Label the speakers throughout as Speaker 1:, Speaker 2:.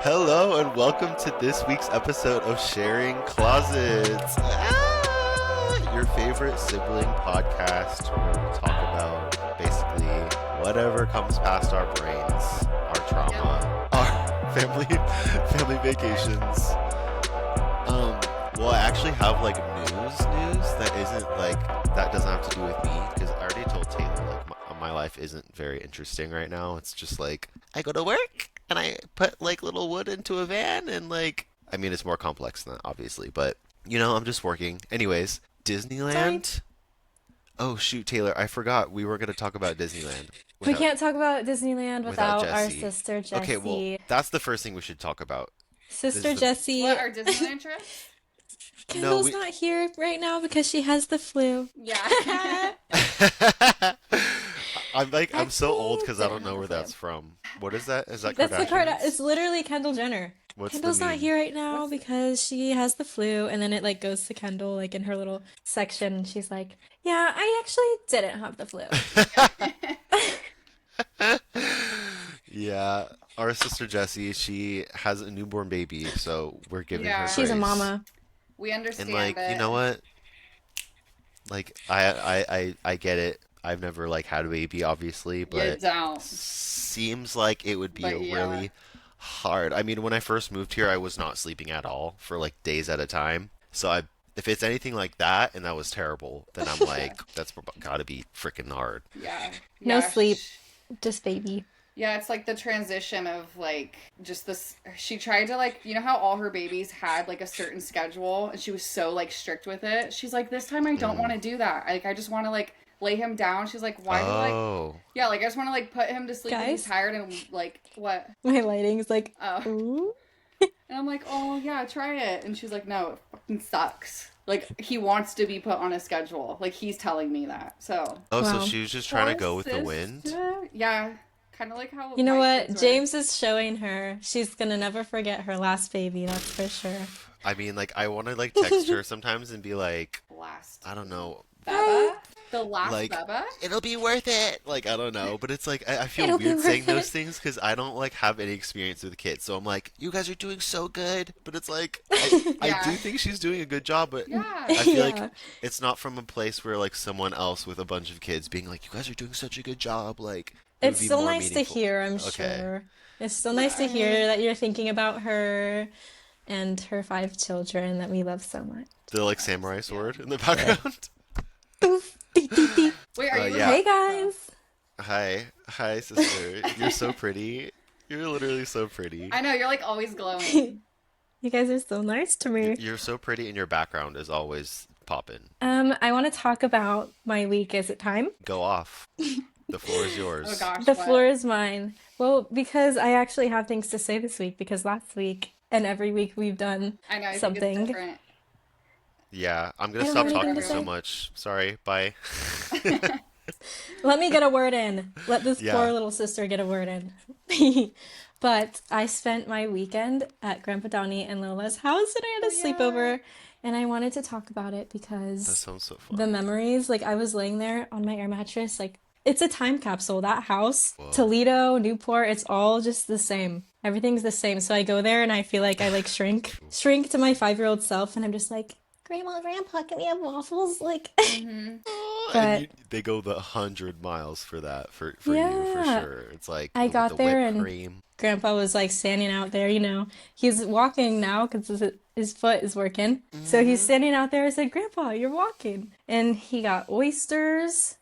Speaker 1: Hello and welcome to this week's episode of Sharing Closets. Your favorite sibling podcast where we talk about basically whatever comes past our brains, our trauma, our family vacations. Well, I actually have like news that isn't like that doesn't have to do with me because I already told Taylor like my life isn't very interesting right now. It's just like I go to work and I put like little wood into a van and like I mean it's more complex than that obviously, but I'm just working. Anyways,
Speaker 2: Sorry.
Speaker 1: Disneyland. Oh shoot, Taylor, I forgot we were going to talk about Disneyland
Speaker 2: We
Speaker 1: without
Speaker 2: can't talk about Disneyland
Speaker 1: without
Speaker 2: without our
Speaker 1: Jessie.
Speaker 2: sister
Speaker 1: Okay, well,
Speaker 2: Jessie.
Speaker 1: that's the first thing we should talk about. Is
Speaker 2: Sister
Speaker 1: the
Speaker 2: Jessie.
Speaker 3: What, our Disneyland trips?
Speaker 1: No,
Speaker 2: Kendall's
Speaker 1: we
Speaker 2: not here right now because she has the flu.
Speaker 3: Yeah.
Speaker 1: I'm so old
Speaker 2: Becky
Speaker 1: because I
Speaker 2: didn't
Speaker 1: don't know
Speaker 2: have
Speaker 1: where
Speaker 2: the
Speaker 1: that's
Speaker 2: flu.
Speaker 1: from. What is that? Is that
Speaker 2: That's the card. It's
Speaker 1: Kardashians?
Speaker 2: literally Kendall Jenner.
Speaker 1: What's the
Speaker 2: Kendall's not
Speaker 1: meme?
Speaker 2: here right now
Speaker 3: What's
Speaker 2: because she has the flu, and then it like goes to Kendall like in her little section, and she's like, "Yeah, I actually didn't have the flu."
Speaker 1: Yeah, our sister Jessie, she has a newborn baby, so we're giving her
Speaker 3: Yeah.
Speaker 2: She's a
Speaker 1: grace.
Speaker 2: mama.
Speaker 3: We
Speaker 1: And
Speaker 3: understand
Speaker 1: like, you
Speaker 3: it.
Speaker 1: know what? Like, I get it. I've never like had a baby, obviously,
Speaker 3: You
Speaker 1: but
Speaker 3: don't.
Speaker 1: seems like it would be a
Speaker 3: But yeah.
Speaker 1: really hard. I mean, when I first moved here, I was not sleeping at all for like days at a time. So if it's anything like that, and that was terrible, then I'm like, that's gotta be freaking hard.
Speaker 3: Yeah.
Speaker 2: No
Speaker 3: Yeah.
Speaker 2: sleep, just baby.
Speaker 3: Yeah, it's like the transition of like just this. She tried to like, you know how all her babies had like a certain schedule and she was so like strict with it. She's like, this time I don't want
Speaker 1: Mm.
Speaker 3: to do that. Like, I just want to like lay him down. She's like, why do like,
Speaker 1: Oh.
Speaker 3: yeah, like I just want to like put him to sleep when he's
Speaker 2: Guys,
Speaker 3: tired and like, what?
Speaker 2: my lighting is like,
Speaker 3: Oh.
Speaker 2: ooh.
Speaker 3: And I'm like, oh yeah, try it. And she's like, no, it fucking sucks. Like he wants to be put on a schedule. Like he's telling me that. So
Speaker 1: Oh, so
Speaker 2: Wow.
Speaker 1: she was just trying to
Speaker 3: poor
Speaker 1: go with the wind?
Speaker 3: sister. Yeah, kind of like how
Speaker 2: You know
Speaker 3: my
Speaker 2: what?
Speaker 3: kids were.
Speaker 2: James is showing her. She's gonna never forget her last baby, that's for sure.
Speaker 1: I mean, like, I want to like text her sometimes and be like,
Speaker 3: Last
Speaker 1: I don't know,
Speaker 2: Hi.
Speaker 3: Beba, the last
Speaker 1: like,
Speaker 3: Beba.
Speaker 1: it'll be worth it. Like, I don't know, but it's like I feel
Speaker 2: It'll be
Speaker 1: weird saying
Speaker 2: worth
Speaker 1: those
Speaker 2: it.
Speaker 1: things because I don't like have any experience with kids. So I'm like, you guys are doing so good, but it's like I do
Speaker 3: Yeah,
Speaker 1: think she's doing a good job, but
Speaker 3: yeah,
Speaker 1: I feel like
Speaker 2: Yeah.
Speaker 1: it's not from a place where like someone else with a bunch of kids being like, you guys are doing such a good job. Like, it would
Speaker 2: It's
Speaker 1: be
Speaker 2: still
Speaker 1: more
Speaker 2: nice to
Speaker 1: meaningful.
Speaker 2: hear, I'm
Speaker 1: Okay.
Speaker 2: sure. It's still nice to
Speaker 3: yeah.
Speaker 2: hear that you're thinking about her and her 5 children that we love so much.
Speaker 1: The like
Speaker 3: Nice.
Speaker 1: samurai
Speaker 3: Yeah.
Speaker 1: sword in the
Speaker 2: Yeah.
Speaker 1: background.
Speaker 2: Doof, dee, dee, dee.
Speaker 3: Wait, are you
Speaker 1: Yeah.
Speaker 2: Hey
Speaker 3: recording? Oh,
Speaker 2: guys.
Speaker 1: Hi, sister. You're so pretty. You're literally so pretty.
Speaker 3: I know you're like always glowing.
Speaker 2: You guys are so nice to
Speaker 1: You're,
Speaker 2: me.
Speaker 1: you're so pretty, and your background is always popping.
Speaker 2: I want to talk about my week. Is it time?
Speaker 1: Go off. The floor is
Speaker 3: Oh
Speaker 1: yours.
Speaker 3: gosh,
Speaker 2: The
Speaker 3: what?
Speaker 2: floor is mine. Well, because I actually have things to say this week because last week and every week we've done
Speaker 3: I know. I think it's
Speaker 2: something.
Speaker 3: different.
Speaker 1: Yeah, I'm
Speaker 2: I
Speaker 1: gonna
Speaker 2: don't
Speaker 1: stop
Speaker 2: have
Speaker 3: Different for
Speaker 2: anything
Speaker 1: talking
Speaker 2: to
Speaker 1: so
Speaker 2: say.
Speaker 3: everyone.
Speaker 1: much. Sorry. Bye.
Speaker 2: Let me get a word in. Let this
Speaker 1: Yeah.
Speaker 2: poor little sister get a word in. But I spent my weekend at Grandpa Donnie and Lola's house and I
Speaker 3: Oh
Speaker 2: had a
Speaker 3: yeah.
Speaker 2: sleepover and I wanted to talk about it
Speaker 1: That
Speaker 2: because
Speaker 1: sounds so
Speaker 2: the
Speaker 1: fun.
Speaker 2: memories, like I was laying there on my air mattress, like it's a time capsule. That house,
Speaker 1: Whoa.
Speaker 2: Toledo, Newport, it's all just the same. Everything's the same. So I go there and I feel like I like shrink to my 5-year-old self and I'm just like, Grandma, Grandpa, can we have waffles? Like,
Speaker 3: Mm-hmm.
Speaker 1: Oh, and
Speaker 2: but
Speaker 1: they go the 100 miles for that for you for
Speaker 2: yeah,
Speaker 1: sure. It's like
Speaker 2: I
Speaker 1: with the
Speaker 2: got there
Speaker 1: whipped
Speaker 2: and
Speaker 1: cream.
Speaker 2: Grandpa was like standing out there, He's walking now because his foot is working. So he's
Speaker 1: Hmm.
Speaker 2: standing out there. I said, Grandpa, you're walking. And he got oysters.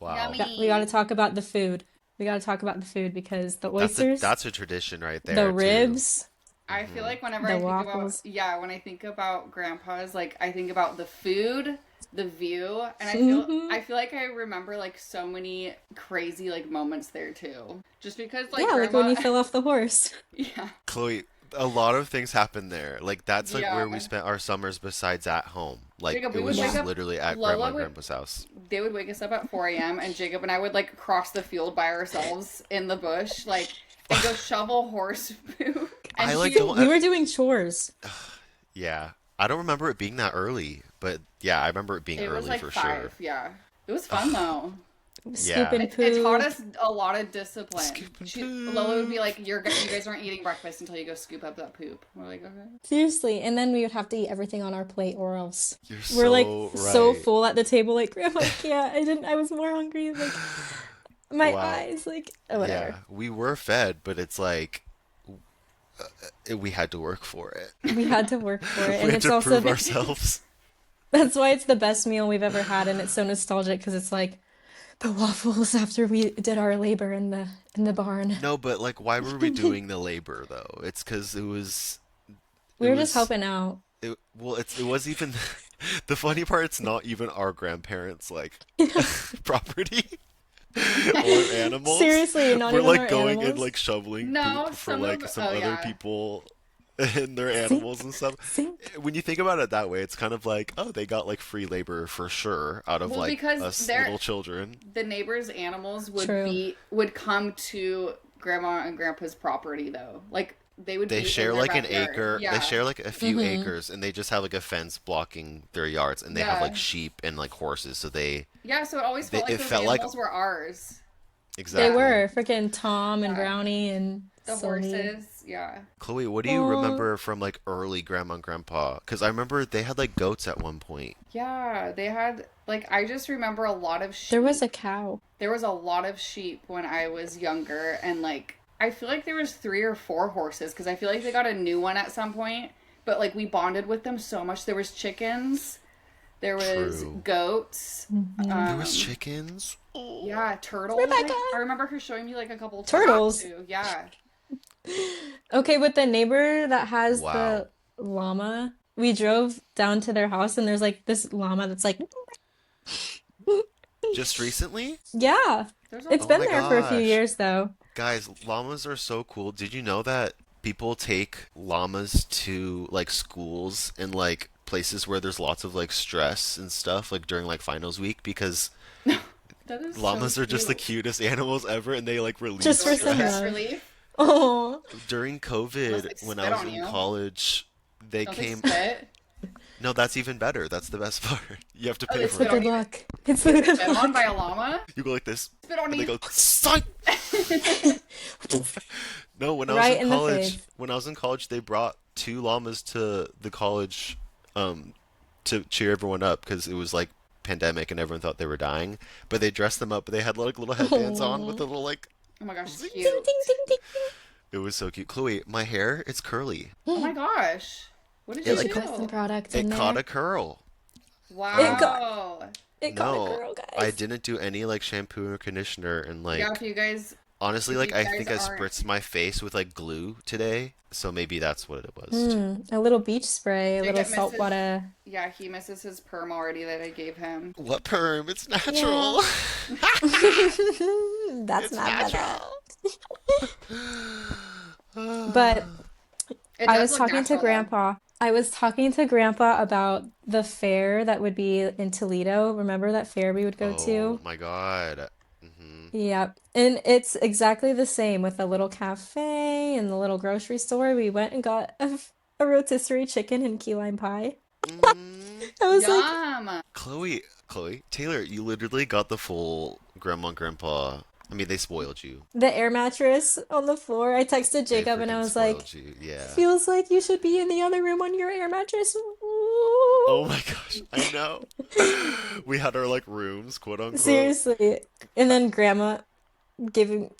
Speaker 1: Wow.
Speaker 2: We got to
Speaker 3: Yummy.
Speaker 2: talk about the food. We got to talk about the food because the
Speaker 1: That's a
Speaker 2: oysters,
Speaker 1: that's a tradition right
Speaker 2: the
Speaker 1: there too.
Speaker 2: ribs,
Speaker 3: I feel
Speaker 1: Hmm.
Speaker 3: like whenever
Speaker 2: the
Speaker 3: I think about,
Speaker 2: waffles.
Speaker 3: yeah, when I think about grandpa's, like I think about the food, the view, and
Speaker 2: Hmm.
Speaker 3: I feel like I remember like so many crazy like moments there too. Just because like
Speaker 2: Yeah, like when
Speaker 3: grandma,
Speaker 2: you fell off the horse.
Speaker 3: yeah,
Speaker 1: Chloe, a lot of things happen there. Like that's like
Speaker 3: yeah.
Speaker 1: where we spent our summers besides at home. Like
Speaker 3: Jacob,
Speaker 1: it
Speaker 3: we would
Speaker 1: was
Speaker 3: wake
Speaker 1: just
Speaker 2: Yeah.
Speaker 3: up.
Speaker 1: literally at grandma
Speaker 3: Lola
Speaker 1: and
Speaker 3: would.
Speaker 1: grandpa's house.
Speaker 3: They would wake us up at 4 a.m. and Jacob and I would like cross the field by ourselves in the bush, like and go shovel horse poo. And
Speaker 1: I like
Speaker 3: he,
Speaker 1: don't
Speaker 2: We were doing chores.
Speaker 1: yeah. I don't remember it being that early, but yeah, I remember it being
Speaker 3: it was
Speaker 1: early
Speaker 3: like
Speaker 1: for sure.
Speaker 3: 5. Yeah, it was fun though.
Speaker 2: scoop
Speaker 1: Yeah.
Speaker 2: and
Speaker 3: It taught
Speaker 2: poo.
Speaker 3: us a lot of discipline.
Speaker 1: Scoop and
Speaker 3: Lola would
Speaker 1: poop.
Speaker 3: be like, you guys aren't eating breakfast until you go scoop up that poop. We're like, okay.
Speaker 2: Seriously, and then we would have to eat everything on our plate or else.
Speaker 1: You're
Speaker 2: We're like
Speaker 1: so
Speaker 2: so
Speaker 1: right.
Speaker 2: full at the table, like, Grandma, yeah, I was more hungry, like my
Speaker 1: Wow.
Speaker 2: eyes, like whatever.
Speaker 1: Yeah, we were fed, but it's like we had to work for it.
Speaker 2: We had to work for it,
Speaker 1: We
Speaker 2: and
Speaker 1: had
Speaker 2: it's
Speaker 1: to
Speaker 2: also
Speaker 1: prove ourselves.
Speaker 2: that's why it's the best meal we've ever had, and it's so nostalgic because it's like the waffles after we did our labor in the barn.
Speaker 1: No, but like, why were we doing the labor though? It's because
Speaker 2: We
Speaker 1: it
Speaker 2: were just
Speaker 1: was,
Speaker 2: helping out.
Speaker 1: it was even, the funny part, it's not even our grandparents' like property or animals.
Speaker 2: Seriously, not
Speaker 1: We're
Speaker 2: even
Speaker 1: like
Speaker 2: our
Speaker 1: going and
Speaker 2: animals.
Speaker 1: like shoveling
Speaker 3: No,
Speaker 1: poop for
Speaker 3: some
Speaker 1: like
Speaker 3: of
Speaker 1: some
Speaker 3: oh
Speaker 1: other
Speaker 3: yeah.
Speaker 1: people and their animals
Speaker 2: Sink,
Speaker 1: and stuff.
Speaker 2: sink.
Speaker 1: When you think about it that way, it's kind of like, oh, they got like free labor for sure out of
Speaker 3: Well,
Speaker 1: like
Speaker 3: because
Speaker 1: us
Speaker 3: they're
Speaker 1: little children.
Speaker 3: the neighbors' animals
Speaker 2: True.
Speaker 3: would come to grandma and grandpa's property though. Like they would
Speaker 1: They
Speaker 3: be in
Speaker 1: share
Speaker 3: their
Speaker 1: like an
Speaker 3: backyard.
Speaker 1: acre. They
Speaker 3: Yeah.
Speaker 1: share like a few
Speaker 2: Mm-hmm.
Speaker 1: acres, and they just have like a fence blocking their yards, and they have
Speaker 3: Yeah.
Speaker 1: like sheep and like horses. So they,
Speaker 3: Yeah, so it always felt like
Speaker 1: it
Speaker 3: those
Speaker 1: felt like
Speaker 3: animals were ours.
Speaker 2: They
Speaker 1: exactly.
Speaker 2: were freaking Tom and
Speaker 3: Yeah.
Speaker 2: Brownie and
Speaker 3: The
Speaker 2: Sylvie.
Speaker 3: horses, yeah.
Speaker 1: Chloe, what do you
Speaker 2: Oh,
Speaker 1: remember from like early grandma and grandpa? Because I remember they had like goats at one point.
Speaker 3: Yeah, they had like I just remember a lot of
Speaker 2: there
Speaker 3: sheep.
Speaker 2: was a cow.
Speaker 3: There was a lot of sheep when I was younger, and like I feel like there was 3 or 4 horses because I feel like they got a new one at some point. But like we bonded with them so much. There was chickens, there was
Speaker 1: True.
Speaker 3: goats,
Speaker 1: There was
Speaker 3: um,
Speaker 1: chickens. Oh.
Speaker 3: yeah, turtles.
Speaker 2: Rebecca.
Speaker 3: I remember her showing me like a couple
Speaker 2: Turtles.
Speaker 3: too. Yeah.
Speaker 2: Okay, with the neighbor that has
Speaker 1: Wow.
Speaker 2: the llama, we drove down to their house and there's like this llama that's like,
Speaker 1: Just recently?
Speaker 2: yeah,
Speaker 3: There's
Speaker 2: it's
Speaker 3: a
Speaker 1: Oh
Speaker 2: been
Speaker 1: my
Speaker 2: there for a few
Speaker 1: gosh.
Speaker 2: years though.
Speaker 1: Guys, llamas are so cool. Did you know that people take llamas to like schools and like places where there's lots of like stress and stuff like during like finals week because
Speaker 3: that is so
Speaker 1: llamas are just the
Speaker 3: cute.
Speaker 1: cutest animals ever and they like relieve
Speaker 2: Just
Speaker 3: So
Speaker 2: for
Speaker 3: like
Speaker 2: some
Speaker 3: stress
Speaker 1: stress.
Speaker 2: love.
Speaker 3: relief.
Speaker 2: Oh,
Speaker 1: During
Speaker 3: Unless
Speaker 1: COVID,
Speaker 3: they
Speaker 1: when
Speaker 3: spit
Speaker 1: I was
Speaker 3: on
Speaker 1: in
Speaker 3: you.
Speaker 1: college, they
Speaker 3: Don't they
Speaker 1: came.
Speaker 3: spit?
Speaker 1: No, that's even better. That's the best part. You have to
Speaker 3: Oh,
Speaker 1: pay
Speaker 3: they
Speaker 1: for
Speaker 2: it's the
Speaker 3: spit
Speaker 1: it.
Speaker 3: on
Speaker 2: good
Speaker 3: you.
Speaker 2: luck. It's
Speaker 3: You
Speaker 2: the
Speaker 3: get
Speaker 2: good
Speaker 3: spit on
Speaker 2: luck.
Speaker 3: by a llama?
Speaker 1: You go like this,
Speaker 3: Spit on
Speaker 1: and they
Speaker 3: me.
Speaker 1: go, "Psych!" No,
Speaker 2: Right in the face.
Speaker 1: when I was in college, they brought 2 llamas to the college, to cheer everyone up because it was like pandemic and everyone thought they were dying. But they dressed them up. They had like little headbands on with
Speaker 2: Oh,
Speaker 1: a little like.
Speaker 3: Oh my gosh,
Speaker 1: Zing,
Speaker 2: ding,
Speaker 3: cute.
Speaker 2: ding, ding, ding.
Speaker 1: It was so cute. Chloe, my hair, it's curly.
Speaker 3: Oh my gosh. What did
Speaker 1: It
Speaker 3: you
Speaker 2: Just
Speaker 1: like
Speaker 2: put some
Speaker 3: do?
Speaker 2: product
Speaker 1: it
Speaker 2: in
Speaker 1: caught
Speaker 2: there.
Speaker 1: a curl.
Speaker 2: It got
Speaker 3: Wow.
Speaker 2: it got a
Speaker 1: No,
Speaker 2: girl,
Speaker 1: I
Speaker 2: guys.
Speaker 1: didn't do any like shampoo or conditioner and
Speaker 3: Yeah,
Speaker 1: like honestly
Speaker 3: if
Speaker 1: like
Speaker 3: you
Speaker 1: I
Speaker 3: guys
Speaker 1: think I
Speaker 3: aren't,
Speaker 1: spritzed my face with like glue today, so maybe that's what it was.
Speaker 2: A little beach spray, a little
Speaker 3: Jacob
Speaker 2: salt
Speaker 3: misses,
Speaker 2: water.
Speaker 3: yeah, he misses his perm already that I gave him.
Speaker 1: What perm? It's
Speaker 2: Yeah.
Speaker 1: natural.
Speaker 2: That's
Speaker 1: It's
Speaker 2: not better.
Speaker 1: natural.
Speaker 2: But
Speaker 3: It
Speaker 2: I
Speaker 3: does
Speaker 2: was
Speaker 3: look
Speaker 2: talking to
Speaker 3: natural though.
Speaker 2: Grandpa. I was talking to Grandpa about the fair that would be in Toledo. Remember that fair we would go
Speaker 1: Oh
Speaker 2: to?
Speaker 1: my God. Hmm.
Speaker 2: Yep. And it's exactly the same with the little cafe and the little grocery store. We went and got a rotisserie chicken and key lime pie.
Speaker 1: Mm.
Speaker 2: I was like,
Speaker 3: Yum.
Speaker 1: Chloe, Taylor, you literally got the full grandma and grandpa. I mean, they spoiled you.
Speaker 2: the air mattress on the floor. I texted
Speaker 1: They
Speaker 2: Jacob and I
Speaker 1: freaking
Speaker 2: was like,
Speaker 1: spoiled you. Yeah.
Speaker 2: feels like you should be in the other room on your air mattress.
Speaker 1: Oh my gosh, I know. We had our like rooms, quote unquote.
Speaker 2: Seriously. And then Grandma giving.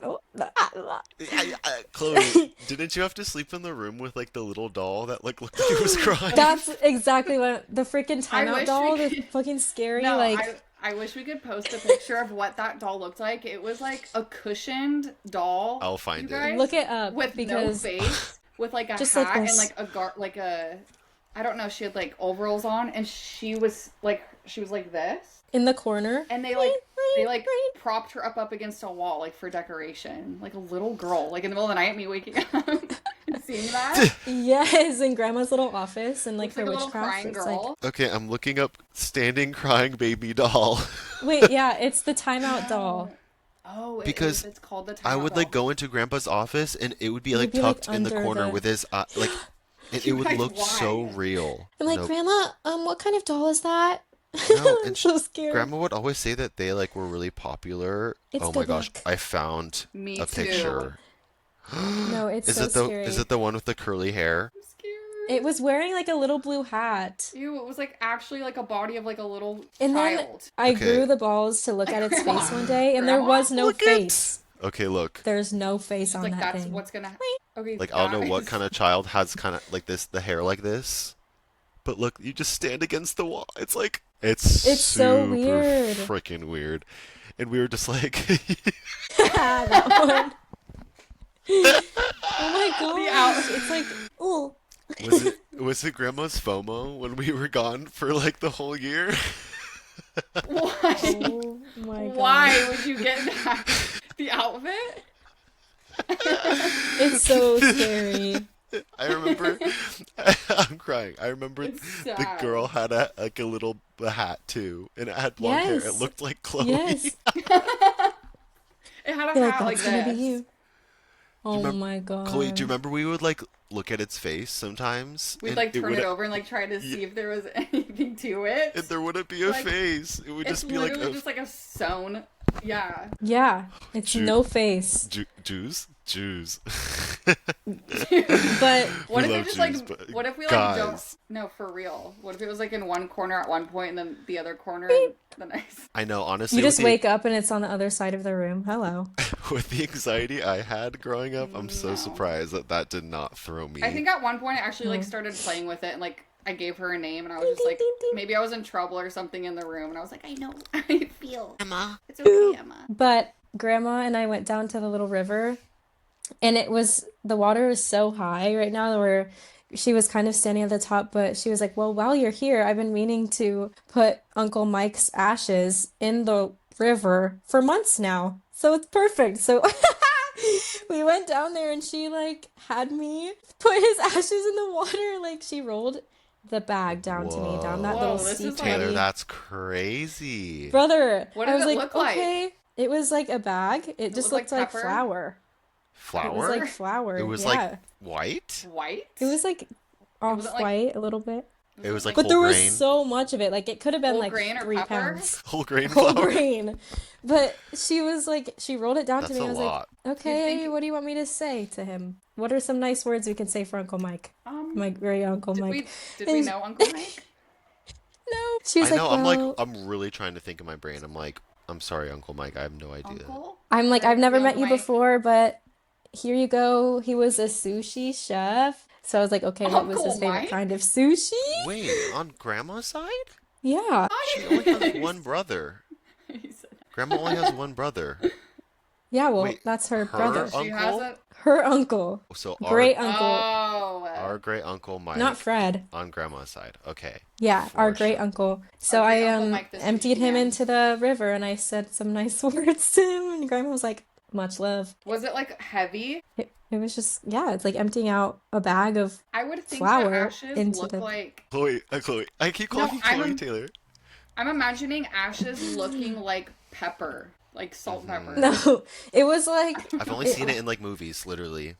Speaker 1: Chloe, didn't you have to sleep in the room with like the little doll that like looked like it was crying?
Speaker 2: That's exactly what the freaking
Speaker 3: I
Speaker 2: timeout
Speaker 3: wish
Speaker 2: doll,
Speaker 3: we
Speaker 2: the
Speaker 3: could.
Speaker 2: fucking scary,
Speaker 3: No,
Speaker 2: like,
Speaker 3: I wish we could post a picture of what that doll looked like. It was like a cushioned doll,
Speaker 1: I'll
Speaker 3: you
Speaker 1: find it.
Speaker 3: guys,
Speaker 2: look it up
Speaker 3: with no
Speaker 2: because
Speaker 3: face, with like a
Speaker 2: just like
Speaker 3: hat and
Speaker 2: this.
Speaker 3: like like a, I don't know, she had like overalls on, and she was like this,
Speaker 2: In the corner.
Speaker 3: and they like propped her up against a wall like for decoration, like a little girl, like in the middle of the night, me waking up and seeing that.
Speaker 2: Yes, in Grandma's little office and like
Speaker 3: Looks
Speaker 2: for
Speaker 3: like a little
Speaker 2: witchcraft.
Speaker 3: crying
Speaker 2: It's like,
Speaker 3: girl.
Speaker 1: Okay, I'm looking up standing crying baby doll.
Speaker 2: wait, yeah, it's the timeout doll.
Speaker 3: Oh,
Speaker 1: Because
Speaker 3: it's called the
Speaker 1: I
Speaker 3: timeout
Speaker 1: would like
Speaker 3: doll.
Speaker 1: go into grandpa's office and it would be
Speaker 2: It
Speaker 1: like
Speaker 2: would be like
Speaker 1: tucked in the
Speaker 2: under
Speaker 1: corner
Speaker 2: the.
Speaker 1: with his like it
Speaker 3: You
Speaker 1: would
Speaker 3: guys,
Speaker 1: look so
Speaker 3: why?
Speaker 1: real.
Speaker 2: I'm like,
Speaker 1: Nope.
Speaker 2: Grandma, what kind of doll is that?
Speaker 1: No,
Speaker 2: I'm
Speaker 1: and
Speaker 2: so scared.
Speaker 1: Grandma would always say that they like were really popular.
Speaker 2: It's
Speaker 1: Oh my
Speaker 2: good
Speaker 1: gosh,
Speaker 2: luck.
Speaker 1: I found
Speaker 3: Me
Speaker 1: a
Speaker 3: too.
Speaker 1: picture.
Speaker 2: No, it's
Speaker 1: Is
Speaker 2: so
Speaker 1: it
Speaker 2: scary.
Speaker 1: the one with the curly hair?
Speaker 3: I'm scared.
Speaker 2: It was wearing like a little blue hat.
Speaker 3: Ew, it was like actually like a body of like a little
Speaker 2: And then
Speaker 3: child.
Speaker 2: I
Speaker 1: Okay.
Speaker 2: grew the balls to look
Speaker 3: Like
Speaker 2: at its
Speaker 3: grandma.
Speaker 2: face one day, and there
Speaker 3: Grandma?
Speaker 2: was no
Speaker 1: Look it.
Speaker 2: face.
Speaker 1: Okay, look.
Speaker 2: There's no face
Speaker 3: She's
Speaker 2: on
Speaker 3: like,
Speaker 2: that
Speaker 3: that's
Speaker 2: thing.
Speaker 3: what's gonna okay.
Speaker 1: Like I don't know what
Speaker 3: guys.
Speaker 1: kind of child has kind of like this, the hair like this. But look, you just stand against the wall. It's like
Speaker 2: It's so
Speaker 1: super
Speaker 2: weird.
Speaker 1: freaking weird. And we were just like,
Speaker 2: That one. Oh my
Speaker 3: The
Speaker 2: gosh. It's like, oh.
Speaker 1: was it Grandma's FOMO when we were gone for like the whole year?
Speaker 3: Why?
Speaker 2: Oh my god.
Speaker 3: Why would you get that? The outfit?
Speaker 2: It's so scary.
Speaker 1: I remember, I'm crying. I remember
Speaker 3: It's
Speaker 1: the
Speaker 3: sad.
Speaker 1: girl had a little hat too, and it had blonde hair. It
Speaker 2: Yes.
Speaker 1: looked like Chloe.
Speaker 2: Yes.
Speaker 3: It had a
Speaker 2: You're like,
Speaker 3: hat like
Speaker 2: that's gonna be
Speaker 3: this.
Speaker 2: you. Oh
Speaker 1: remember-
Speaker 2: my god.
Speaker 1: Chloe, do you remember we would like look at its face sometimes?
Speaker 3: We'd
Speaker 1: and
Speaker 3: like turn
Speaker 1: would,
Speaker 3: it over and like try to see if there was anything to it.
Speaker 1: and there wouldn't be a
Speaker 3: Like,
Speaker 1: face. It would
Speaker 3: It's
Speaker 1: just be like
Speaker 3: literally
Speaker 1: a
Speaker 3: just like a sewn. Yeah.
Speaker 2: Yeah. It's
Speaker 1: Ju-
Speaker 2: no face.
Speaker 1: Jews.
Speaker 2: But
Speaker 3: What
Speaker 1: We
Speaker 3: if
Speaker 1: love
Speaker 3: it just
Speaker 1: Jews,
Speaker 3: like?
Speaker 1: but
Speaker 3: What if we like
Speaker 1: guys.
Speaker 3: don't? No, for real. What if it was like in one corner at one point and then the other corner the next?
Speaker 1: I know, honestly,
Speaker 2: you just
Speaker 1: with
Speaker 2: wake up and it's on the other side of the room. Hello.
Speaker 1: with the anxiety I had growing up, I'm so
Speaker 3: No.
Speaker 1: surprised that did not throw me.
Speaker 3: I think at one point I actually like
Speaker 2: Mm.
Speaker 3: started playing with it and like I gave her a name and I was just like maybe I was in trouble or something in the room and I was like I know how you feel.
Speaker 1: Emma.
Speaker 3: It's okay, Emma.
Speaker 2: But Grandma and I went down to the little river, and the water was so high right now where she was kind of standing at the top, but she was like, well, while you're here, I've been meaning to put Uncle Mike's ashes in the river for months now. So it's perfect. So we went down there and she like had me put his ashes in the water. Like she rolled the bag down to me, down that
Speaker 3: Whoa,
Speaker 2: little
Speaker 3: this is
Speaker 2: steep
Speaker 1: Taylor,
Speaker 2: levee.
Speaker 1: that's crazy.
Speaker 2: Brother,
Speaker 3: What
Speaker 2: I
Speaker 3: did
Speaker 2: was
Speaker 3: it
Speaker 2: like,
Speaker 3: look like?
Speaker 2: okay. It was like a bag. It just
Speaker 3: look
Speaker 2: looked
Speaker 3: like
Speaker 2: like
Speaker 3: pepper?
Speaker 2: flour.
Speaker 1: Flour?
Speaker 2: It was like flour.
Speaker 1: It was
Speaker 2: yeah.
Speaker 1: like white?
Speaker 3: White?
Speaker 2: It was like
Speaker 3: wasn't like-
Speaker 2: off-white a little bit.
Speaker 1: It was like
Speaker 2: But
Speaker 1: whole
Speaker 2: there
Speaker 1: grain.
Speaker 2: was so much of it. Like it could have been
Speaker 3: Whole
Speaker 2: like
Speaker 3: grain or
Speaker 2: 3
Speaker 3: pepper?
Speaker 2: pounds.
Speaker 1: Whole grain
Speaker 2: Whole
Speaker 1: flour.
Speaker 2: grain. But she was like, she rolled it down
Speaker 1: That's
Speaker 2: to me.
Speaker 1: a
Speaker 2: I was
Speaker 1: lot.
Speaker 2: like, okay,
Speaker 3: think-
Speaker 2: what do you want me to say to him? What are some nice words we can say for Uncle Mike? My great Uncle
Speaker 3: did
Speaker 2: Mike.
Speaker 3: we know Uncle Mike?
Speaker 2: No. She was
Speaker 1: I know,
Speaker 2: like,
Speaker 1: I'm
Speaker 2: well,
Speaker 1: like, I'm really trying to think in my brain. I'm like, I'm sorry, Uncle Mike, I have no idea.
Speaker 3: Uncle?
Speaker 2: I'm like,
Speaker 3: Or
Speaker 2: I've never
Speaker 3: young
Speaker 2: met you
Speaker 3: Mike?
Speaker 2: before, but here you go. He was a sushi chef. So I was like, okay, what was his
Speaker 3: Uncle
Speaker 2: favorite
Speaker 3: Mike?
Speaker 2: kind of sushi?
Speaker 1: Wait, on Grandma's side?
Speaker 2: Yeah.
Speaker 1: She only has one brother.
Speaker 3: He said-
Speaker 1: Grandma only has one brother.
Speaker 2: Yeah, well,
Speaker 1: Wait,
Speaker 2: that's her
Speaker 1: her
Speaker 2: brother.
Speaker 1: uncle?
Speaker 3: She has a
Speaker 2: Her uncle.
Speaker 1: So
Speaker 2: Great
Speaker 1: our,
Speaker 2: uncle.
Speaker 3: oh.
Speaker 1: great uncle Mike
Speaker 2: Not Fred.
Speaker 1: on Grandma's side. Okay.
Speaker 2: Yeah,
Speaker 1: For
Speaker 2: our great
Speaker 1: sure.
Speaker 2: uncle. So
Speaker 3: Our
Speaker 2: I
Speaker 3: great uncle Mike, the
Speaker 2: emptied
Speaker 3: sushi
Speaker 2: him
Speaker 3: man.
Speaker 2: into the river and I said some nice words to him and Grandma was like, much love.
Speaker 3: Was it like heavy?
Speaker 2: It was just, yeah, it's like emptying out a bag of
Speaker 3: I would think
Speaker 2: Flour
Speaker 3: the ashes
Speaker 2: into
Speaker 3: look
Speaker 2: the-
Speaker 3: like.
Speaker 1: Chloe. I keep calling you
Speaker 3: I'm
Speaker 1: Chloe
Speaker 3: a-
Speaker 1: Taylor.
Speaker 3: I'm imagining ashes looking like pepper, like salt
Speaker 1: Mm-hmm.
Speaker 3: pepper.
Speaker 2: No, it was like
Speaker 1: I've only seen it in like movies, literally.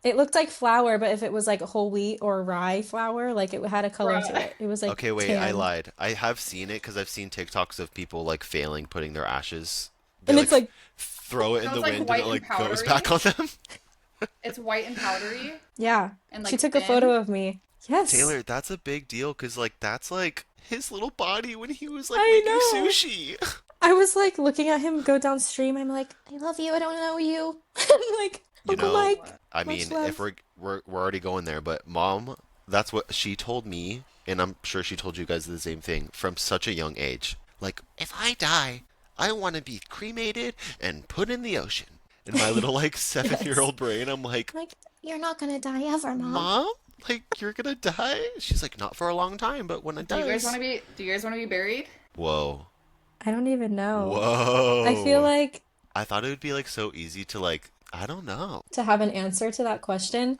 Speaker 2: it looked like flour, but if it was like whole wheat or rye flour, like it had a color to it. It was like
Speaker 1: Okay, wait, I
Speaker 2: tan.
Speaker 1: lied. I have seen it because I've seen TikToks of people like failing putting their ashes. They,
Speaker 2: And it's like
Speaker 1: throw it in
Speaker 3: So
Speaker 1: the
Speaker 3: it's, like,
Speaker 1: wind
Speaker 3: white
Speaker 1: and it
Speaker 3: and
Speaker 1: like goes
Speaker 3: powdery?
Speaker 1: back on them.
Speaker 3: It's white and powdery.
Speaker 2: yeah.
Speaker 3: And,
Speaker 2: She
Speaker 3: like,
Speaker 2: took a
Speaker 3: thin?
Speaker 2: photo of me. Yes.
Speaker 1: Taylor, that's a big deal because like that's like his little body when he was like
Speaker 2: I
Speaker 1: making
Speaker 2: know.
Speaker 1: sushi.
Speaker 2: I was like looking at him go downstream. I'm like, I love you. I don't know you. I'm like,
Speaker 1: You
Speaker 2: Uncle
Speaker 1: know,
Speaker 2: Mike.
Speaker 1: I
Speaker 2: Much
Speaker 1: mean,
Speaker 2: love.
Speaker 1: if we're already going there, but Mom, that's what she told me, and I'm sure she told you guys the same thing from such a young age. Like, if I die, I want to be cremated and put in the ocean. In my little like 7-year-old brain, I'm like,
Speaker 2: Like, you're not gonna die ever, Mom.
Speaker 1: Mom, like you're gonna die? She's like, not for a long time, but when it
Speaker 3: Do you guys
Speaker 1: does.
Speaker 3: want to be? Do you guys want to be buried?
Speaker 1: Whoa.
Speaker 2: I don't even know.
Speaker 1: Whoa.
Speaker 2: I feel like
Speaker 1: I thought it would be like so easy to like, I don't know.
Speaker 2: to have an answer to that question.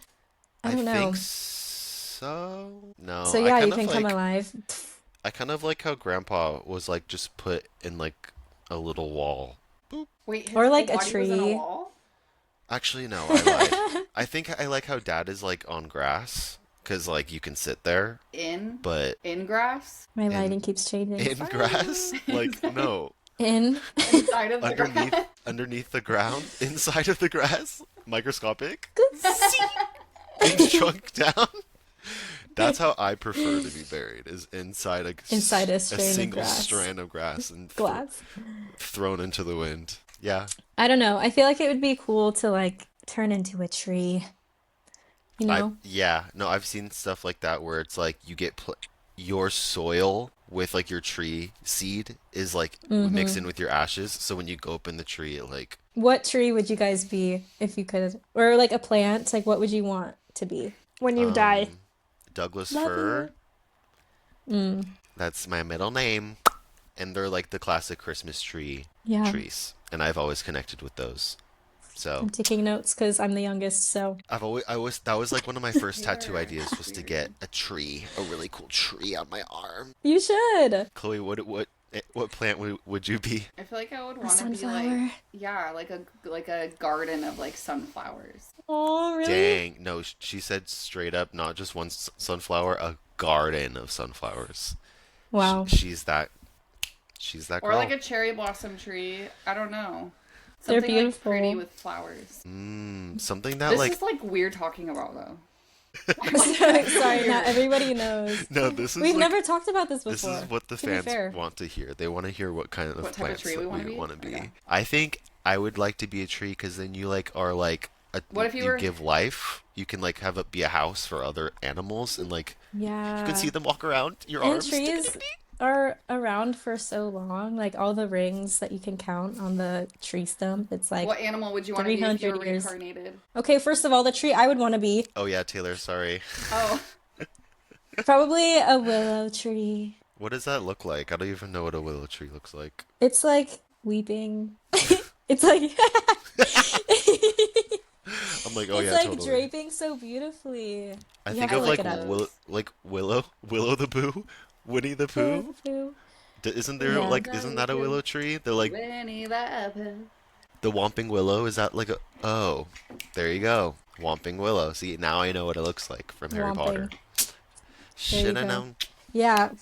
Speaker 2: I don't know.
Speaker 1: think so. No.
Speaker 2: So
Speaker 1: I
Speaker 2: yeah,
Speaker 1: kind
Speaker 2: you
Speaker 1: of
Speaker 2: can come
Speaker 1: like,
Speaker 2: alive.
Speaker 1: I kind of like how Grandpa was like just put in like a little wall.
Speaker 3: Wait, his
Speaker 2: Or, like,
Speaker 3: whole
Speaker 2: a
Speaker 3: body was in
Speaker 2: tree.
Speaker 3: wall?
Speaker 1: Actually, no, I lied. I think I like how Dad is like on grass because like you can sit there, but
Speaker 3: in grass?
Speaker 2: My lighting keeps changing.
Speaker 1: in grass, like no,
Speaker 3: Inside of the grass?
Speaker 1: underneath the ground, inside of the grass, microscopic, being shrunk down. That's how I prefer to be buried, is inside
Speaker 2: a
Speaker 1: single strand of grass and
Speaker 2: glass.
Speaker 1: Thrown into the wind. Yeah.
Speaker 2: I don't know. I feel like it would be cool to like turn into a tree. You know?
Speaker 1: No, I've seen stuff like that where it's like you get your soil with like your tree seed is like mixed in with your ashes. So when you go up in the tree, it like.
Speaker 2: What tree would you guys be if you could? Or like a plant? Like what would you want to be when you die?
Speaker 1: Douglas fir. That's my middle name. And they're like the classic Christmas trees. And I've always connected with those. So
Speaker 2: I'm taking notes because I'm the youngest, so
Speaker 1: that was like one of my first tattoo ideas was to get a really cool tree on my arm.
Speaker 2: You should.
Speaker 1: Chloe, what plant would you be?
Speaker 3: I feel like I would want to be like a garden of like sunflowers.
Speaker 2: Oh, really?
Speaker 1: Dang, no, she said straight up, not just one sunflower, a garden of sunflowers.
Speaker 2: Wow.
Speaker 1: She's that girl.
Speaker 3: Or like a cherry blossom tree. I don't know.
Speaker 2: They're
Speaker 3: Something
Speaker 2: beautiful.
Speaker 3: like pretty with flowers.
Speaker 1: Something that
Speaker 3: This is like weird talking about though.
Speaker 2: Sorry, not everybody knows.
Speaker 1: No, this is
Speaker 2: We've never talked about this before.
Speaker 1: This is what the fans want to hear. They want to hear what kind of plants
Speaker 3: tree we want to be.
Speaker 1: Okay. I think I would like to be a tree because then you like are like
Speaker 3: what if you
Speaker 1: give life? You can like have it be a house for other animals and like you can see them walk around your arms.
Speaker 2: Trees are around for so long. Like all the rings that you can count on the tree stump. It's like
Speaker 3: what animal would you want to be if you were reincarnated?
Speaker 2: Okay, first of all, the tree I would want to be.
Speaker 1: Oh yeah, Taylor. Sorry.
Speaker 3: Oh.
Speaker 2: Probably a willow tree.
Speaker 1: What does that look like? I don't even know what a willow tree looks like.
Speaker 2: It's like weeping. It's like
Speaker 1: I'm like, oh
Speaker 2: it's
Speaker 1: yeah,
Speaker 2: like
Speaker 1: totally.
Speaker 2: draping so beautifully.
Speaker 1: I think of like Willow the Pooh, Winnie the Pooh. Isn't there isn't that a willow tree? They're like
Speaker 3: Winnie the Pooh.
Speaker 1: The Whomping Willow. Is that like a there you go, Whomping Willow. See, now I know what it looks like from Harry Potter. Should have known.
Speaker 2: Yeah.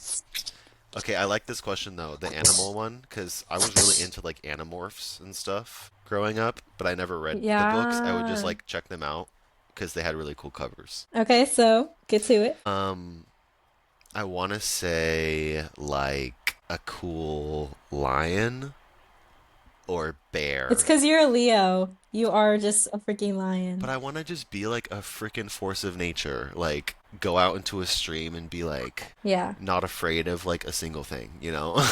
Speaker 1: Okay, I like this question though, the animal one, because I was really into like Animorphs and stuff growing up, but I never read the books. I would just like check them out because they had really cool covers.
Speaker 2: Okay, so get to it.
Speaker 1: I want to say like a cool lion or bear.
Speaker 2: It's because you're a Leo. You are just a freaking lion.
Speaker 1: But I want to just be like a freaking force of nature. Like go out into a stream and be like, not afraid of like a single thing, you know?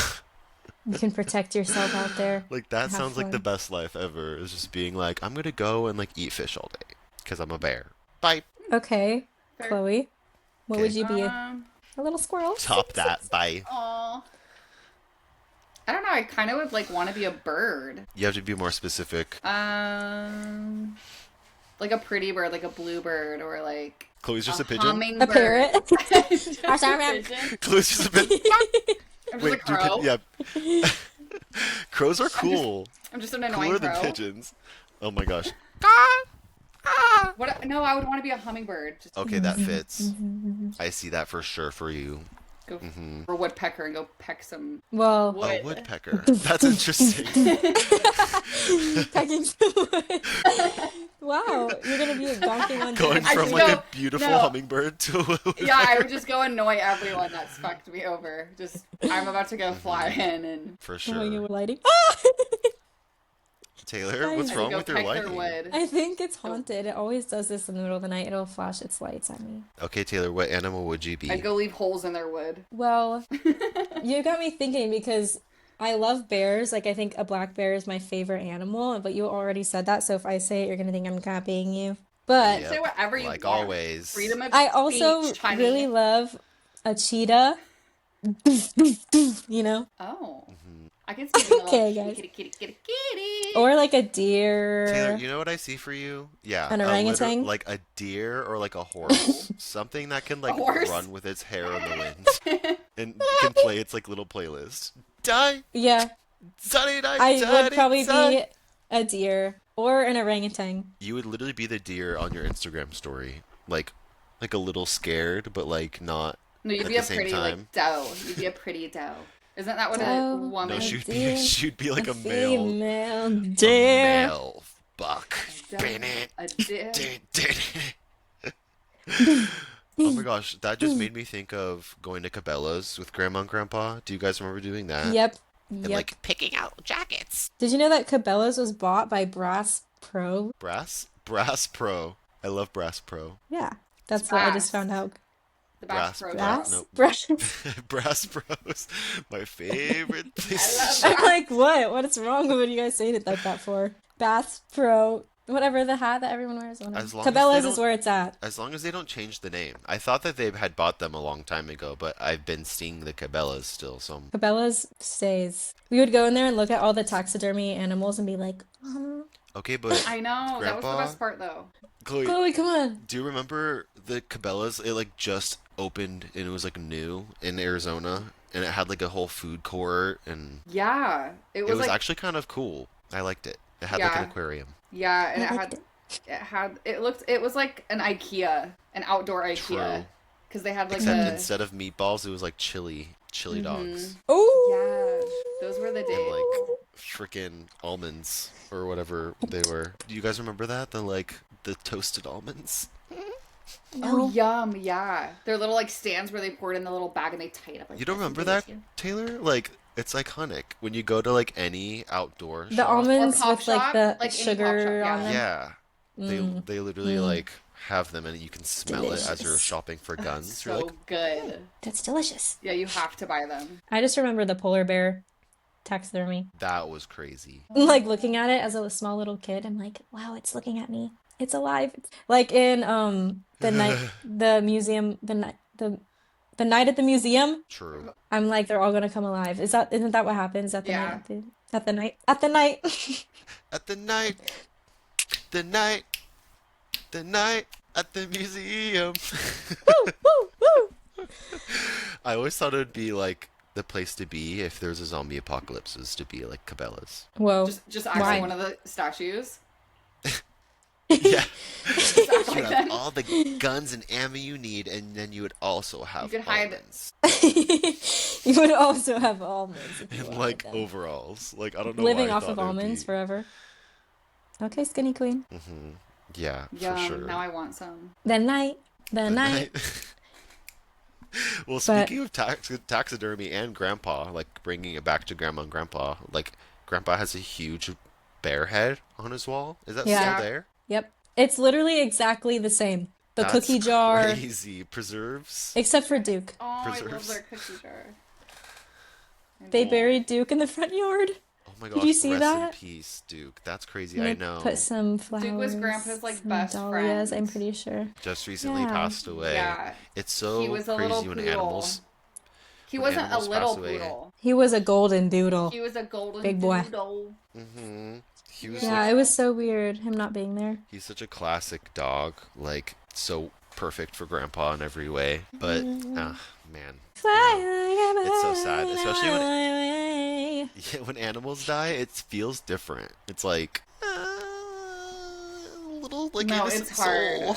Speaker 2: You can protect yourself out there.
Speaker 1: Like that sounds like the best life ever. Is just being like, I'm gonna go and like eat fish all day because I'm a bear. Bye.
Speaker 2: Okay, fair. Chloe, what would you be? A little squirrel.
Speaker 1: Top that. Bye.
Speaker 3: Aw. I don't know. I kind of would like want to be a bird.
Speaker 1: You have to be more specific.
Speaker 3: Like a pretty bird, like a bluebird, or like
Speaker 1: Chloe's just a pigeon.
Speaker 2: A parrot.
Speaker 1: Chloe's just a pigeon.
Speaker 3: I'm just a crow.
Speaker 1: Yeah. Crows are cool.
Speaker 3: I'm just an annoying
Speaker 1: cooler
Speaker 3: crow.
Speaker 1: than pigeons. Oh my gosh.
Speaker 3: What? No, I would want to be a hummingbird.
Speaker 1: Okay, that fits. I see that for sure for you.
Speaker 3: Go for a woodpecker and go peck some.
Speaker 2: Well,
Speaker 3: wood.
Speaker 1: A woodpecker. That's interesting.
Speaker 2: Pecking some wood. Wow, you're gonna be donking on
Speaker 1: going from like a beautiful hummingbird to a woodpecker.
Speaker 3: Yeah, I would just go annoy everyone that's fucked me over. Just I'm about to go fly in and
Speaker 1: for sure.
Speaker 2: Oh, you were lighting.
Speaker 1: Taylor, what's wrong with your lighting?
Speaker 2: I think it's haunted. It always does this in the middle of the night. It'll flash its lights at me.
Speaker 1: Okay, Taylor, what animal would you be?
Speaker 3: I'd go leave holes in their wood.
Speaker 2: Well, you got me thinking because I love bears. Like, I think a black bear is my favorite animal, but you already said that, so if I say it, you're going to think I'm copying you. But
Speaker 3: say whatever you
Speaker 1: like
Speaker 3: want.
Speaker 1: Always.
Speaker 3: Freedom of
Speaker 2: I also
Speaker 3: speech, honey.
Speaker 2: really love a cheetah. You know?
Speaker 3: Oh. I can see the
Speaker 2: okay, guys.
Speaker 3: Kitty.
Speaker 2: Or like a deer.
Speaker 1: Taylor, you know what I see for you? Yeah.
Speaker 2: An orangutan?
Speaker 1: Like a deer or like a horse. Something that can like run with its hair in the wind. And can play its like little playlist. Die!
Speaker 2: Yeah. I would probably be a deer or an orangutan.
Speaker 1: You would literally be the deer on your Instagram story. Like like a little scared, but like not
Speaker 3: No, you'd
Speaker 1: at
Speaker 3: be
Speaker 1: the
Speaker 3: a
Speaker 1: same
Speaker 3: pretty
Speaker 1: time.
Speaker 3: like doe. You'd be a pretty doe. Isn't that what a
Speaker 2: Doe,
Speaker 1: No,
Speaker 3: woman?
Speaker 2: a
Speaker 1: she'd be
Speaker 2: deer,
Speaker 1: she'd be
Speaker 2: a
Speaker 1: like
Speaker 2: female
Speaker 1: a
Speaker 2: deer.
Speaker 1: male buck.
Speaker 3: A doe,
Speaker 1: Bennett.
Speaker 3: a deer.
Speaker 1: Oh my gosh, that just made me think of going to Cabela's with Grandma and Grandpa. Do you guys remember doing that?
Speaker 2: Yep.
Speaker 1: And
Speaker 2: Yep.
Speaker 1: like picking out jackets.
Speaker 2: Did you know that Cabela's was bought by Brass Pro?
Speaker 1: Brass Pro. I love Brass Pro.
Speaker 2: Yeah.
Speaker 3: It's
Speaker 2: That's what I just
Speaker 3: Bass.
Speaker 2: found out.
Speaker 3: The Bass Pro
Speaker 2: Brass?
Speaker 3: Shop.
Speaker 1: No.
Speaker 2: Brass?
Speaker 1: Brass Pros. My favorite place
Speaker 3: I love
Speaker 1: to shop.
Speaker 2: I'm like, what? What is wrong with you guys saying it like that for? Bass Pro. Whatever, the hat that everyone wears. Whatever.
Speaker 1: As long as they
Speaker 2: Cabela's
Speaker 1: don't-
Speaker 2: is where it's at.
Speaker 1: As long as they don't change the name. I thought that they had bought them a long time ago, but I've been seeing the Cabela's still, so
Speaker 2: Cabela's stays. We would go in there and look at all the taxidermy animals and be like,
Speaker 1: okay, but
Speaker 3: I know. That was the
Speaker 1: Grandpa?
Speaker 3: best part, though.
Speaker 1: Chloe,
Speaker 2: Chloe, come on.
Speaker 1: do you remember the Cabela's? It like just opened and it was like new in Arizona, and it had like a whole food court, and
Speaker 3: Yeah. It
Speaker 1: it
Speaker 3: was
Speaker 1: was
Speaker 3: like,
Speaker 1: actually kind of cool. I liked it. It had like
Speaker 3: Yeah.
Speaker 1: an aquarium.
Speaker 3: yeah, and
Speaker 2: I
Speaker 3: it
Speaker 2: liked
Speaker 3: it was like an IKEA, an outdoor IKEA.
Speaker 1: True.
Speaker 3: Because they had like
Speaker 1: Except
Speaker 3: a.
Speaker 1: instead of meatballs, it was like chili dogs,
Speaker 2: Oh,
Speaker 3: Yeah. Those were the
Speaker 1: and
Speaker 3: days.
Speaker 1: like freaking almonds or whatever they were. Do you guys remember that? The toasted almonds.
Speaker 3: Oh, yum, yeah. They're little like stands where they pour it in the little bag and they tie it up. Like
Speaker 1: You don't
Speaker 3: this and
Speaker 1: remember
Speaker 3: give it
Speaker 1: that,
Speaker 3: to you.
Speaker 1: Taylor? Like, it's iconic. When you go to like any outdoor
Speaker 2: the
Speaker 1: shop.
Speaker 2: almonds
Speaker 3: Or Pop
Speaker 2: with like
Speaker 3: Shop,
Speaker 2: the
Speaker 3: like any Pop
Speaker 2: sugar
Speaker 3: Shop,
Speaker 2: on them.
Speaker 1: Yeah. They literally
Speaker 2: Mm.
Speaker 1: like have them and you can smell it as you're
Speaker 2: Delicious.
Speaker 1: shopping for guns. You're
Speaker 3: So
Speaker 1: like,
Speaker 3: good.
Speaker 2: That's delicious.
Speaker 3: Yeah, you have to buy them.
Speaker 2: I just remember the polar bear taxidermy.
Speaker 1: that was crazy.
Speaker 2: Like looking at it as a small little kid, I'm like, wow, it's looking at me. It's alive. Like in the night at the museum.
Speaker 1: True.
Speaker 2: I'm like, they're all gonna come alive. Isn't that what happens at the
Speaker 3: Yeah.
Speaker 2: night? At the night. At the night.
Speaker 1: At the night at the museum.
Speaker 2: Woo, woo, woo.
Speaker 1: I always thought it would be like the place to be if there's a zombie apocalypse was to be like Cabela's.
Speaker 2: Whoa.
Speaker 3: Just actually
Speaker 2: Why?
Speaker 3: one of the statues.
Speaker 1: Yeah.
Speaker 3: Just
Speaker 1: You
Speaker 3: act like
Speaker 1: have
Speaker 3: them.
Speaker 1: all the guns and ammo you need, and then you would also have
Speaker 3: could hide-
Speaker 1: almonds
Speaker 2: You would also have almonds if you
Speaker 1: and
Speaker 2: wanted
Speaker 1: like
Speaker 2: them.
Speaker 1: overalls. Like I don't know.
Speaker 2: Living
Speaker 1: why I
Speaker 2: off
Speaker 1: thought
Speaker 2: of
Speaker 1: it would
Speaker 2: almonds
Speaker 1: be-
Speaker 2: forever. Okay, skinny queen.
Speaker 1: Yeah,
Speaker 3: Yum,
Speaker 1: for sure.
Speaker 3: now I want some.
Speaker 2: The night.
Speaker 1: The night. Well,
Speaker 2: But-
Speaker 1: speaking of taxidermy and grandpa, like bringing it back to grandma and grandpa, like grandpa has a huge bear head on his wall. Is that
Speaker 2: Yeah.
Speaker 1: still there?
Speaker 2: Yep. It's literally exactly the same. The
Speaker 1: That's
Speaker 2: cookie jar,
Speaker 1: Crazy. Preserves.
Speaker 2: except for Duke.
Speaker 3: Oh, I love
Speaker 1: Preserves.
Speaker 3: their cookie jar.
Speaker 2: They
Speaker 1: Oh.
Speaker 2: buried Duke in the front yard.
Speaker 1: Oh my
Speaker 2: Did
Speaker 1: gosh.
Speaker 2: you see
Speaker 1: rest
Speaker 2: that?
Speaker 1: in peace, Duke. That's crazy.
Speaker 2: And
Speaker 1: I
Speaker 2: they
Speaker 1: know.
Speaker 2: Put some flowers.
Speaker 3: was Grandpa's, like,
Speaker 2: some
Speaker 3: best
Speaker 2: dahlias, I'm
Speaker 3: friend.
Speaker 2: pretty sure.
Speaker 1: Just recently
Speaker 2: Yeah.
Speaker 1: passed away.
Speaker 3: Yeah.
Speaker 1: It's so
Speaker 3: He was a
Speaker 1: crazy
Speaker 3: little
Speaker 1: when
Speaker 3: poodle.
Speaker 1: animals.
Speaker 3: He
Speaker 1: When
Speaker 3: wasn't a
Speaker 1: animals
Speaker 3: little
Speaker 1: pass away.
Speaker 3: poodle.
Speaker 2: He was a golden doodle.
Speaker 3: He was a golden
Speaker 2: Big boy.
Speaker 3: doodle.
Speaker 1: He was
Speaker 2: Yeah,
Speaker 1: like,
Speaker 2: it was so weird him not being there.
Speaker 1: he's such a classic dog. Like so perfect for grandpa in every way. But man.
Speaker 2: It's
Speaker 1: so sad, especially when animals die, it feels different. It's like a little like
Speaker 3: No,
Speaker 1: innocent
Speaker 3: it's hard.
Speaker 1: soul.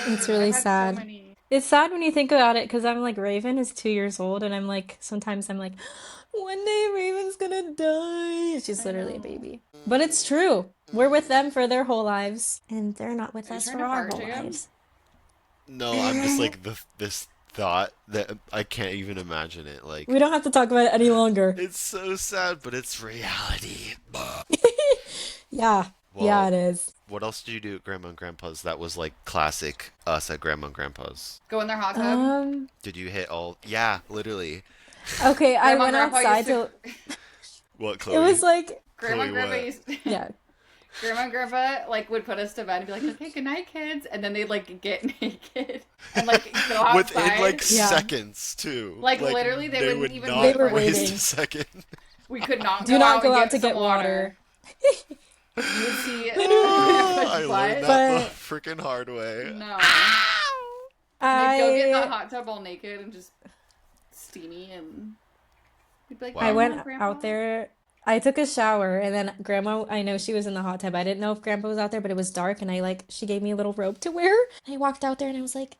Speaker 2: It's really
Speaker 3: I had so
Speaker 2: sad.
Speaker 3: many-
Speaker 2: It's sad when you think about it because I'm like, Raven is 2 years old, and I'm like, sometimes I'm like, one day Raven's gonna die. She's literally a baby. But it's true. We're with them for their whole lives, and they're not with
Speaker 3: Are you
Speaker 2: us
Speaker 3: trying
Speaker 2: for
Speaker 3: to
Speaker 2: our
Speaker 3: fart
Speaker 2: whole
Speaker 3: again?
Speaker 2: lives.
Speaker 1: No, I'm just like this thought that I can't even imagine it. Like
Speaker 2: We don't have to talk about it any longer.
Speaker 1: it's so sad, but it's reality.
Speaker 2: Yeah.
Speaker 1: Well,
Speaker 2: Yeah, it is.
Speaker 1: What else did you do at Grandma and Grandpa's that was like classic us at Grandma and Grandpa's?
Speaker 3: Go in their hot tub.
Speaker 1: Did you hit all? Yeah, literally.
Speaker 2: Okay, I
Speaker 3: Grandma
Speaker 2: went
Speaker 3: and Grandpa
Speaker 2: outside
Speaker 3: used
Speaker 2: to.
Speaker 1: What, Chloe?
Speaker 2: It was like,
Speaker 3: Grandma and
Speaker 1: Chloe,
Speaker 3: Grandpa
Speaker 1: what?
Speaker 3: used
Speaker 2: yeah.
Speaker 3: Grandma and Grandpa like would put us to bed and be like, okay, good night, kids, and then they'd like get naked and like go outside.
Speaker 1: Within like
Speaker 2: Yeah.
Speaker 1: seconds too.
Speaker 3: Like, literally, they wouldn't
Speaker 1: would
Speaker 3: even
Speaker 1: not
Speaker 2: They were
Speaker 1: waste
Speaker 2: waiting.
Speaker 1: a second.
Speaker 3: We could not
Speaker 2: Do not go
Speaker 3: and
Speaker 2: out to
Speaker 3: some
Speaker 2: get water.
Speaker 3: You would see
Speaker 1: I learned
Speaker 3: butt.
Speaker 1: that the
Speaker 2: But-
Speaker 1: freaking hard way.
Speaker 3: No. They'd go get in the
Speaker 2: I
Speaker 3: hot tub all naked and just steamy and we'd be like,
Speaker 1: Wow.
Speaker 2: I
Speaker 3: "Grandma,
Speaker 2: went
Speaker 3: Grandpa?"
Speaker 2: out there I took a shower and then Grandma, I know she was in the hot tub. I didn't know if Grandpa was out there, but it was dark and she gave me a little robe to wear. And I walked out there and I was like,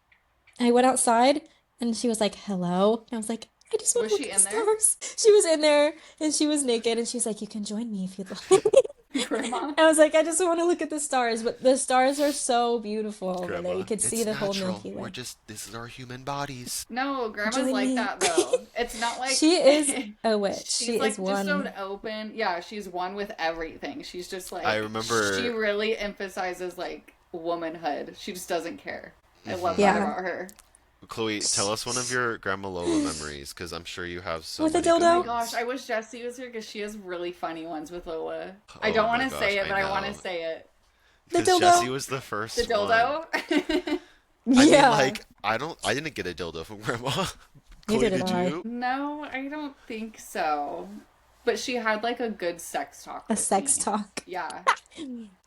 Speaker 2: I went outside and she was like, hello. And I was like, I just want
Speaker 3: Was
Speaker 2: to look
Speaker 3: she
Speaker 2: at
Speaker 3: in
Speaker 2: the
Speaker 3: there?
Speaker 2: stars. She was in there and she was naked and she's like, you can join me if you'd like.
Speaker 3: Grandma.
Speaker 2: I was like, I just want to look at the stars, but the stars are so beautiful over there.
Speaker 1: Grandma,
Speaker 2: You could see
Speaker 1: it's
Speaker 2: the whole
Speaker 1: natural.
Speaker 2: Milky Way.
Speaker 1: This is our human bodies.
Speaker 3: No, Grandma's
Speaker 2: Join
Speaker 3: like
Speaker 2: me.
Speaker 3: that though. It's not like
Speaker 2: She is a witch.
Speaker 3: she's
Speaker 2: She
Speaker 3: like
Speaker 2: is
Speaker 3: just so
Speaker 2: one.
Speaker 3: open. Yeah, she's one with everything. She's just like
Speaker 1: I remember-
Speaker 3: she really emphasizes like womanhood. She just doesn't care. I love
Speaker 2: Yeah.
Speaker 3: that about her.
Speaker 1: Chloe, tell us one of your Grandma Lola memories, because I'm sure you have so
Speaker 2: With a
Speaker 1: many good
Speaker 2: dildo?
Speaker 3: Oh
Speaker 1: ones.
Speaker 3: my gosh, I wish Jessie was here because she has really funny ones with Lola. I
Speaker 1: Oh
Speaker 3: don't
Speaker 1: my
Speaker 3: want to
Speaker 1: gosh,
Speaker 3: say it,
Speaker 1: I
Speaker 3: but I want to
Speaker 1: know.
Speaker 3: say it.
Speaker 2: The
Speaker 1: Because
Speaker 2: dildo.
Speaker 1: Jessie was the first
Speaker 3: The
Speaker 1: one.
Speaker 3: dildo.
Speaker 1: I
Speaker 2: Yeah.
Speaker 1: mean, like, I didn't get a dildo from Grandma. Chloe,
Speaker 2: Neither
Speaker 1: did
Speaker 2: did I.
Speaker 1: you?
Speaker 3: No, I don't think so. But she had like a good sex talk.
Speaker 2: A
Speaker 3: with
Speaker 2: sex
Speaker 3: me.
Speaker 2: talk.
Speaker 3: Yeah.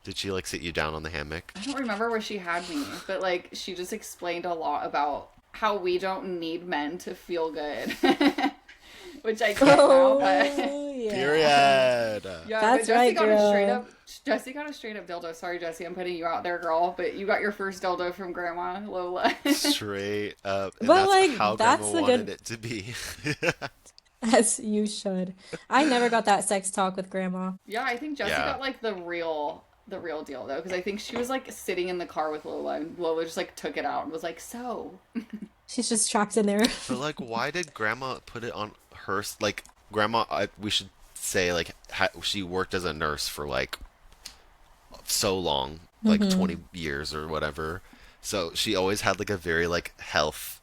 Speaker 1: Did she, like, sit you down on the hammock?
Speaker 3: I don't remember where she had me, but like she just explained a lot about how we don't need men to feel good. Which I get now, but
Speaker 2: Oh, yeah.
Speaker 1: Period.
Speaker 3: yeah,
Speaker 2: That's
Speaker 3: but Jessie
Speaker 2: right,
Speaker 3: got a straight
Speaker 2: girl.
Speaker 3: up Jessie got a straight up dildo. Sorry, Jessie, I'm putting you out there, girl, but you got your first dildo from Grandma Lola.
Speaker 1: Straight up. And
Speaker 2: But,
Speaker 1: that's
Speaker 2: like,
Speaker 1: how
Speaker 2: that's
Speaker 1: Grandma
Speaker 2: a
Speaker 1: wanted
Speaker 2: good-
Speaker 1: it to be.
Speaker 2: As you should. I never got that sex talk with Grandma.
Speaker 3: Yeah, I think Jessie
Speaker 1: Yeah.
Speaker 3: got like the real deal though, because I think she was like sitting in the car with Lola, and Lola just like took it out and was like, "So."
Speaker 2: She's just trapped in there.
Speaker 1: But, like, why did Grandma put it on her? Like, Grandma, we should say, like, she worked as a nurse for, like, so long, like, 20 years or whatever. So she always had, like, a very, like, health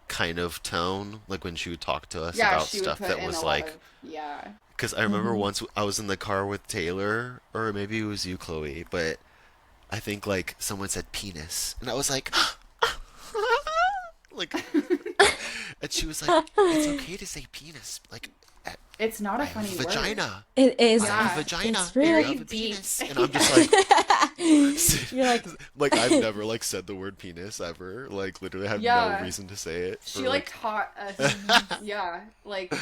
Speaker 1: kind of tone, like, when she would talk to us
Speaker 3: Yeah,
Speaker 1: about
Speaker 3: she would
Speaker 1: stuff
Speaker 3: put
Speaker 1: that
Speaker 3: in
Speaker 1: was,
Speaker 3: a
Speaker 1: like,
Speaker 3: lot of, yeah.
Speaker 1: because I remember once I was in the car with Taylor, or maybe it was you, Chloe, but I think, like, someone said penis, and I was like, like, and she was like, it's okay to say penis, like,
Speaker 3: It's not a
Speaker 1: I have
Speaker 3: funny
Speaker 1: a
Speaker 3: word.
Speaker 1: vagina.
Speaker 2: It is.
Speaker 1: I have
Speaker 3: Yeah,
Speaker 1: a vagina.
Speaker 2: it's real.
Speaker 1: I
Speaker 3: Very
Speaker 1: have a
Speaker 3: deep.
Speaker 1: penis. And I'm just like,
Speaker 2: You're like,
Speaker 1: like, I've never, like, said the word penis ever. Like, literally have
Speaker 3: Yeah.
Speaker 1: no reason to say it.
Speaker 3: She
Speaker 1: or,
Speaker 3: like taught us, yeah, like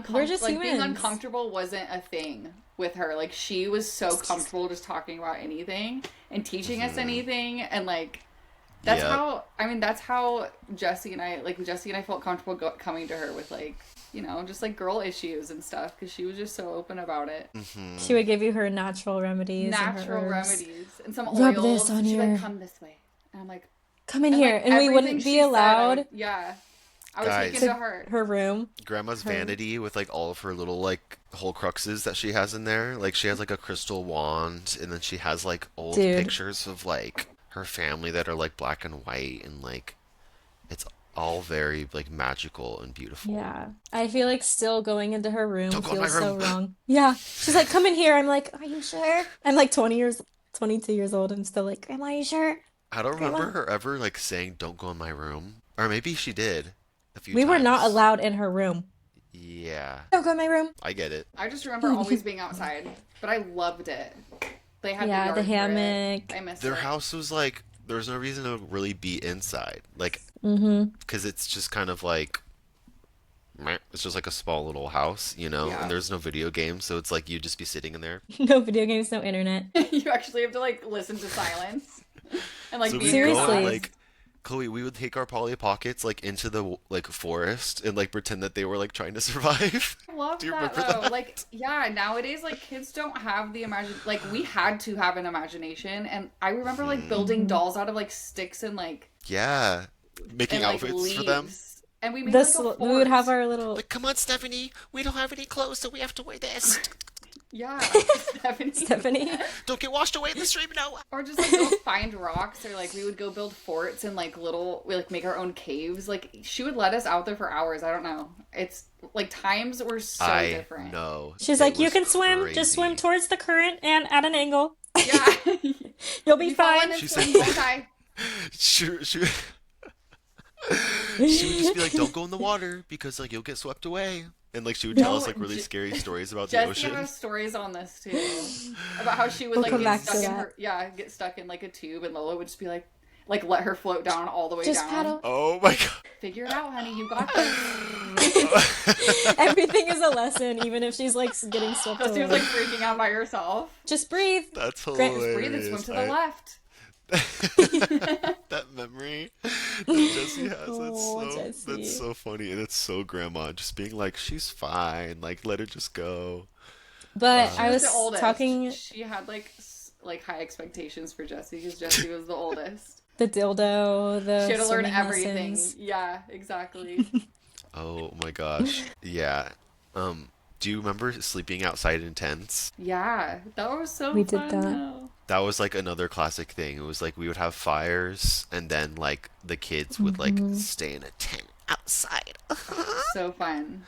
Speaker 2: We're just
Speaker 3: like being
Speaker 2: humans.
Speaker 3: uncomfortable wasn't a thing with her. Like she was so comfortable just talking about anything and teaching us anything, and like that's
Speaker 1: Yep.
Speaker 3: how that's how Jessie and I felt comfortable coming to her with like just like girl issues and stuff because she was just so open about it.
Speaker 2: she would give you her natural remedies. and her
Speaker 3: Natural
Speaker 2: herbs.
Speaker 3: remedies and some
Speaker 2: Rub
Speaker 3: oils.
Speaker 2: this on
Speaker 3: She's
Speaker 2: your-
Speaker 3: like, come this way, and I'm like,
Speaker 2: Come in
Speaker 3: and,
Speaker 2: here,
Speaker 3: like,
Speaker 2: and we
Speaker 3: everything
Speaker 2: wouldn't
Speaker 3: she
Speaker 2: be
Speaker 3: said,
Speaker 2: allowed.
Speaker 3: yeah. I would
Speaker 1: Guys.
Speaker 3: take into heart.
Speaker 2: Her room.
Speaker 1: Grandma's
Speaker 2: Her-
Speaker 1: vanity with, like, all of her little, like, whole cruxes that she has in there. Like, she has, like, a crystal wand, and then she has, like, old
Speaker 2: Dude.
Speaker 1: pictures of, like, her family that are, like, black and white, and, like, it's all very, like, magical and beautiful.
Speaker 2: Yeah. I feel like still going into her room
Speaker 1: Don't go in my
Speaker 2: feels so
Speaker 1: room.
Speaker 2: wrong. Yeah. She's like, come in here. I'm like, are you sure? I'm like 22 years old. I'm still like, Grandma, are you sure?
Speaker 1: I don't remember
Speaker 2: Grandma?
Speaker 1: her ever, like, saying, don't go in my room. Or maybe she did a few
Speaker 2: We were not
Speaker 1: times.
Speaker 2: allowed in her room.
Speaker 1: Yeah,
Speaker 2: Don't go in my room.
Speaker 1: I get it.
Speaker 3: I just remember always being outside, but I loved it. They had
Speaker 2: Yeah,
Speaker 3: the
Speaker 2: the
Speaker 3: yard for it.
Speaker 2: hammock.
Speaker 3: I miss
Speaker 1: Their
Speaker 3: it.
Speaker 1: house was, like, there was no reason to really be inside. Like,
Speaker 2: Mm-hmm.
Speaker 1: because it's just kind of like meh, it's just like a small little house, you know,
Speaker 3: Yeah.
Speaker 1: and there's no video games, so it's like you'd just be sitting in there.
Speaker 2: No video games, no internet.
Speaker 3: You actually have to like listen to silence and like
Speaker 1: So
Speaker 3: be
Speaker 1: we'd
Speaker 3: in your
Speaker 1: go
Speaker 2: Seriously.
Speaker 1: and,
Speaker 3: thoughts.
Speaker 1: like, Chloe, we would take our Polly Pockets, like, into the, like, forest and, like, pretend that they were, like, trying to survive.
Speaker 3: I love
Speaker 1: Do you
Speaker 3: that
Speaker 1: remember
Speaker 3: though.
Speaker 1: that?
Speaker 3: Like, yeah, nowadays like kids don't have the like we had to have an imagination, and I remember like building dolls out of like sticks and like
Speaker 1: Yeah. Making
Speaker 3: like
Speaker 1: outfits
Speaker 3: leaves.
Speaker 1: for them.
Speaker 3: And we made
Speaker 2: This
Speaker 3: like a
Speaker 2: we would have
Speaker 3: fort.
Speaker 2: our little
Speaker 1: Like, come on, Stephanie, we don't have any clothes, so we have to wear this.
Speaker 3: Yeah, Stephanie.
Speaker 2: Stephanie.
Speaker 1: Don't get washed away in the stream, no.
Speaker 3: Or just like go find rocks, or like we would go build forts and like we like make our own caves. Like she would let us out there for hours. I don't know. It's like times were so
Speaker 1: I
Speaker 3: different.
Speaker 1: know.
Speaker 2: She's
Speaker 1: It
Speaker 2: like, you
Speaker 1: was
Speaker 2: can swim. Just swim
Speaker 1: crazy.
Speaker 2: towards the current and at an angle.
Speaker 3: Yeah.
Speaker 2: You'll be
Speaker 3: You fall
Speaker 2: fine.
Speaker 3: in
Speaker 1: She
Speaker 3: and
Speaker 1: said-
Speaker 3: swim, don't die.
Speaker 1: She would just be like, don't go in the water because, like, you'll get swept away. And, like, she would tell
Speaker 3: No,
Speaker 1: us, like, really
Speaker 3: Je-
Speaker 1: scary stories about the
Speaker 3: Jessie
Speaker 1: ocean.
Speaker 3: has stories on this too, about how she would
Speaker 2: We'll
Speaker 3: like
Speaker 2: come
Speaker 3: get
Speaker 2: back
Speaker 3: stuck
Speaker 2: to
Speaker 3: in
Speaker 2: that.
Speaker 3: her get stuck in like a tube, and Lola would just be like, Like let her float down all the way
Speaker 2: Just
Speaker 3: down.
Speaker 2: paddle.
Speaker 1: Oh my god.
Speaker 3: Figure it out, honey. You got this.
Speaker 2: Everything is a lesson, even if she's like getting swept
Speaker 3: So she was
Speaker 2: away.
Speaker 3: like freaking out by herself.
Speaker 2: Just breathe.
Speaker 1: That's
Speaker 2: Grant,
Speaker 3: Just breathe and swim
Speaker 1: hilarious.
Speaker 3: to the left.
Speaker 1: That memory that Jessie has,
Speaker 2: Oh, Jessie.
Speaker 1: that's so funny, and it's so grandma just being like, she's fine, like let her just go.
Speaker 2: But
Speaker 3: She
Speaker 2: I was
Speaker 3: the oldest.
Speaker 2: talking
Speaker 3: She had like high expectations for Jessie because Jessie was the oldest.
Speaker 2: the dildo, the
Speaker 3: She had to learn
Speaker 2: swimming
Speaker 3: everything.
Speaker 2: lessons.
Speaker 3: Yeah, exactly.
Speaker 1: Oh my gosh. Yeah. Do you remember sleeping outside in tents?
Speaker 3: Yeah, that was so
Speaker 2: We did
Speaker 3: fun.
Speaker 2: that.
Speaker 3: Though.
Speaker 1: That was like another classic thing. It was like we would have fires, and then like the kids would like stay in a tent outside.
Speaker 3: So fun.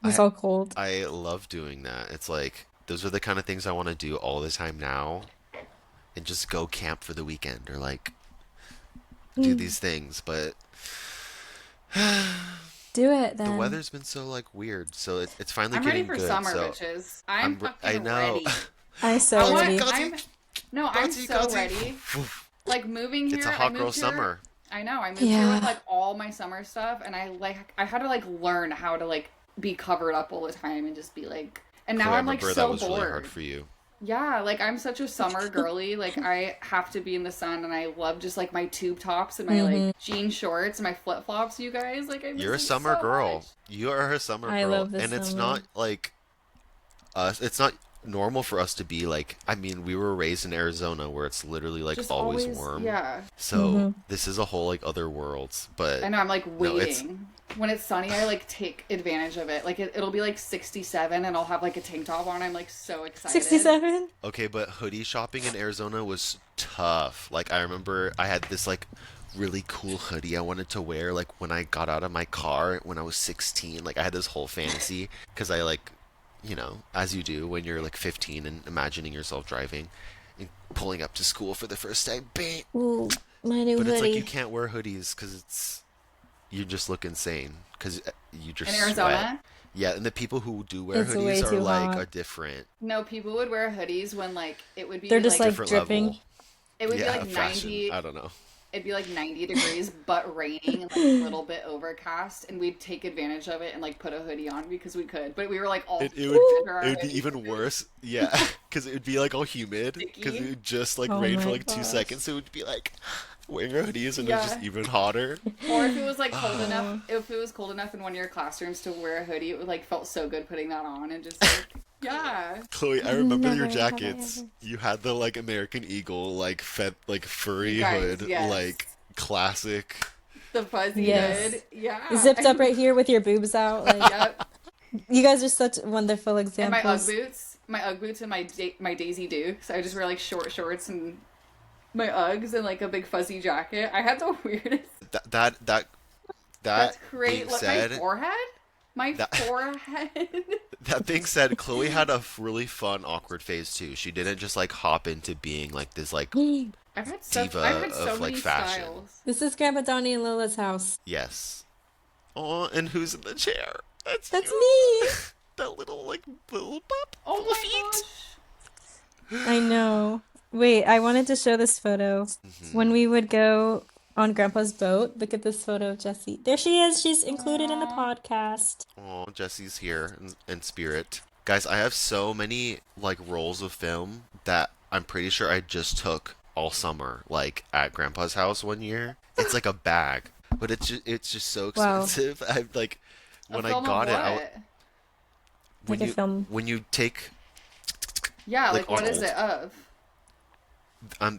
Speaker 2: It was all cold.
Speaker 1: I love doing that. It's like those are the kind of things I want to do all the time now, and just go camp for the weekend or like do these things. But
Speaker 2: Do it then.
Speaker 1: the weather's been so like weird, so it's finally
Speaker 3: I'm
Speaker 1: getting
Speaker 3: ready for
Speaker 1: good.
Speaker 3: summer,
Speaker 1: So
Speaker 3: bitches. I'm
Speaker 1: I
Speaker 3: fucking
Speaker 1: know.
Speaker 3: ready.
Speaker 2: I'm so
Speaker 3: I
Speaker 2: ready.
Speaker 3: want, I'm
Speaker 1: Godsey,
Speaker 3: so
Speaker 1: Godsey.
Speaker 3: ready. Like moving here.
Speaker 1: It's a
Speaker 3: I
Speaker 1: hot
Speaker 3: moved
Speaker 1: girl
Speaker 3: here-
Speaker 1: summer.
Speaker 3: I know. I moved here
Speaker 2: Yeah.
Speaker 3: with like all my summer stuff, and I had to like learn how to like be covered up all the time and just be like. And now
Speaker 1: Chloe, I
Speaker 3: I'm like
Speaker 1: remember
Speaker 3: so
Speaker 1: that was
Speaker 3: bored.
Speaker 1: really hard for you.
Speaker 3: Yeah, like I'm such a summer girly. Like I have to be in the sun, and I love just like my tube tops and my like jean shorts and my flip flops. You guys, like I miss
Speaker 1: You're a
Speaker 3: it
Speaker 1: summer
Speaker 3: so
Speaker 1: girl.
Speaker 3: much.
Speaker 1: You are a summer
Speaker 2: I
Speaker 1: girl,
Speaker 2: love the
Speaker 1: and it's
Speaker 2: summer.
Speaker 1: not like us. It's not normal for us to be like. I mean, we were raised in Arizona, where it's literally like
Speaker 3: Just
Speaker 1: always warm.
Speaker 3: Yeah,
Speaker 1: So this is a whole like other world. But
Speaker 3: I know. I'm like
Speaker 1: No, it's-
Speaker 3: waiting. When it's sunny, I like take advantage of it. Like it'll be like 67, and I'll have like a tank top on. I'm like so excited.
Speaker 2: 67?
Speaker 1: okay, but hoodie shopping in Arizona was tough. Like I remember, I had this like really cool hoodie I wanted to wear like when I got out of my car when I was 16. Like I had this whole fantasy because I like, you know, as you do when you're like 15 and imagining yourself driving and pulling up to school for the first time. Bang!
Speaker 2: Ooh, my new
Speaker 1: But it's like
Speaker 2: hoodie.
Speaker 1: you can't wear hoodies because you just look insane because you just
Speaker 3: In
Speaker 1: sweat.
Speaker 3: Arizona,
Speaker 1: Yeah, and the people who do wear
Speaker 2: It's way
Speaker 1: hoodies are
Speaker 2: too
Speaker 1: like
Speaker 2: hot.
Speaker 1: a different
Speaker 3: no, people would wear hoodies when like it would be
Speaker 2: They're just, like,
Speaker 1: different
Speaker 2: dripping.
Speaker 1: level.
Speaker 3: it would
Speaker 1: Yeah,
Speaker 3: be like
Speaker 1: fashion.
Speaker 3: 90.
Speaker 1: I don't know.
Speaker 3: It'd be like 90 degrees, but raining and like a little bit overcast, and we'd take advantage of it and like put a hoodie on because we could. But we were like all
Speaker 1: It
Speaker 3: under our
Speaker 1: would be
Speaker 3: hoodies.
Speaker 1: even worse. Yeah, because it would be like all humid because
Speaker 3: Sticky.
Speaker 1: it would just like
Speaker 2: Oh
Speaker 1: rain for
Speaker 2: my
Speaker 1: like 2
Speaker 2: gosh.
Speaker 1: seconds. So it would be like wearing our hoodies and it was just
Speaker 3: Yeah.
Speaker 1: even hotter.
Speaker 3: Or if it was like cold enough, if it was cold enough in one of your classrooms to wear a hoodie, it would like felt so good putting that on and just like yeah.
Speaker 1: Chloe, I remember your
Speaker 2: Never have I
Speaker 1: jackets.
Speaker 2: ever.
Speaker 1: You had the like American Eagle like furry
Speaker 3: Guys,
Speaker 1: hood,
Speaker 3: yes.
Speaker 1: like classic.
Speaker 3: The fuzzy
Speaker 2: Yes.
Speaker 3: hood, yeah.
Speaker 2: Zipped up right here with your boobs out. Like,
Speaker 3: Yep.
Speaker 2: you guys are such wonderful
Speaker 3: And my
Speaker 2: examples.
Speaker 3: UGG boots, and my Daisy Dukes. I just wear like short shorts and my Uggs and like a big fuzzy jacket. I had the weirdest.
Speaker 1: That
Speaker 3: That's great.
Speaker 1: being
Speaker 3: Look,
Speaker 1: said,
Speaker 3: my forehead. My
Speaker 1: That-
Speaker 3: forehead.
Speaker 1: that being said, Chloe had a really fun awkward phase too. She didn't just like hop into being like this like
Speaker 3: I've had
Speaker 1: Diva
Speaker 3: I've had so
Speaker 1: of, like,
Speaker 3: many
Speaker 1: fashion.
Speaker 3: styles.
Speaker 2: This is Grandpa Donnie and Lola's house.
Speaker 1: yes. Oh, and who's in the chair? That's
Speaker 2: That's
Speaker 1: you.
Speaker 2: me.
Speaker 1: That little like little pup.
Speaker 3: Oh
Speaker 1: little
Speaker 3: my
Speaker 1: feet.
Speaker 3: gosh.
Speaker 2: I know. Wait, I wanted to show this photo. When we would go on Grandpa's boat, look at this photo of Jessie. There she is. She's included in the podcast.
Speaker 1: Oh, Jesse's here in spirit. Guys, I have so many like rolls of film that I'm pretty sure I just took all summer, like at Grandpa's house one year. It's like a bag, but it's just so
Speaker 2: Wow.
Speaker 1: expensive. I like when
Speaker 3: A
Speaker 1: I
Speaker 3: film of
Speaker 1: got it,
Speaker 3: what?
Speaker 1: when
Speaker 2: Like a
Speaker 1: you
Speaker 2: film.
Speaker 1: when you take
Speaker 3: Yeah,
Speaker 1: like,
Speaker 3: like what
Speaker 1: on
Speaker 3: is
Speaker 1: old-
Speaker 3: it of?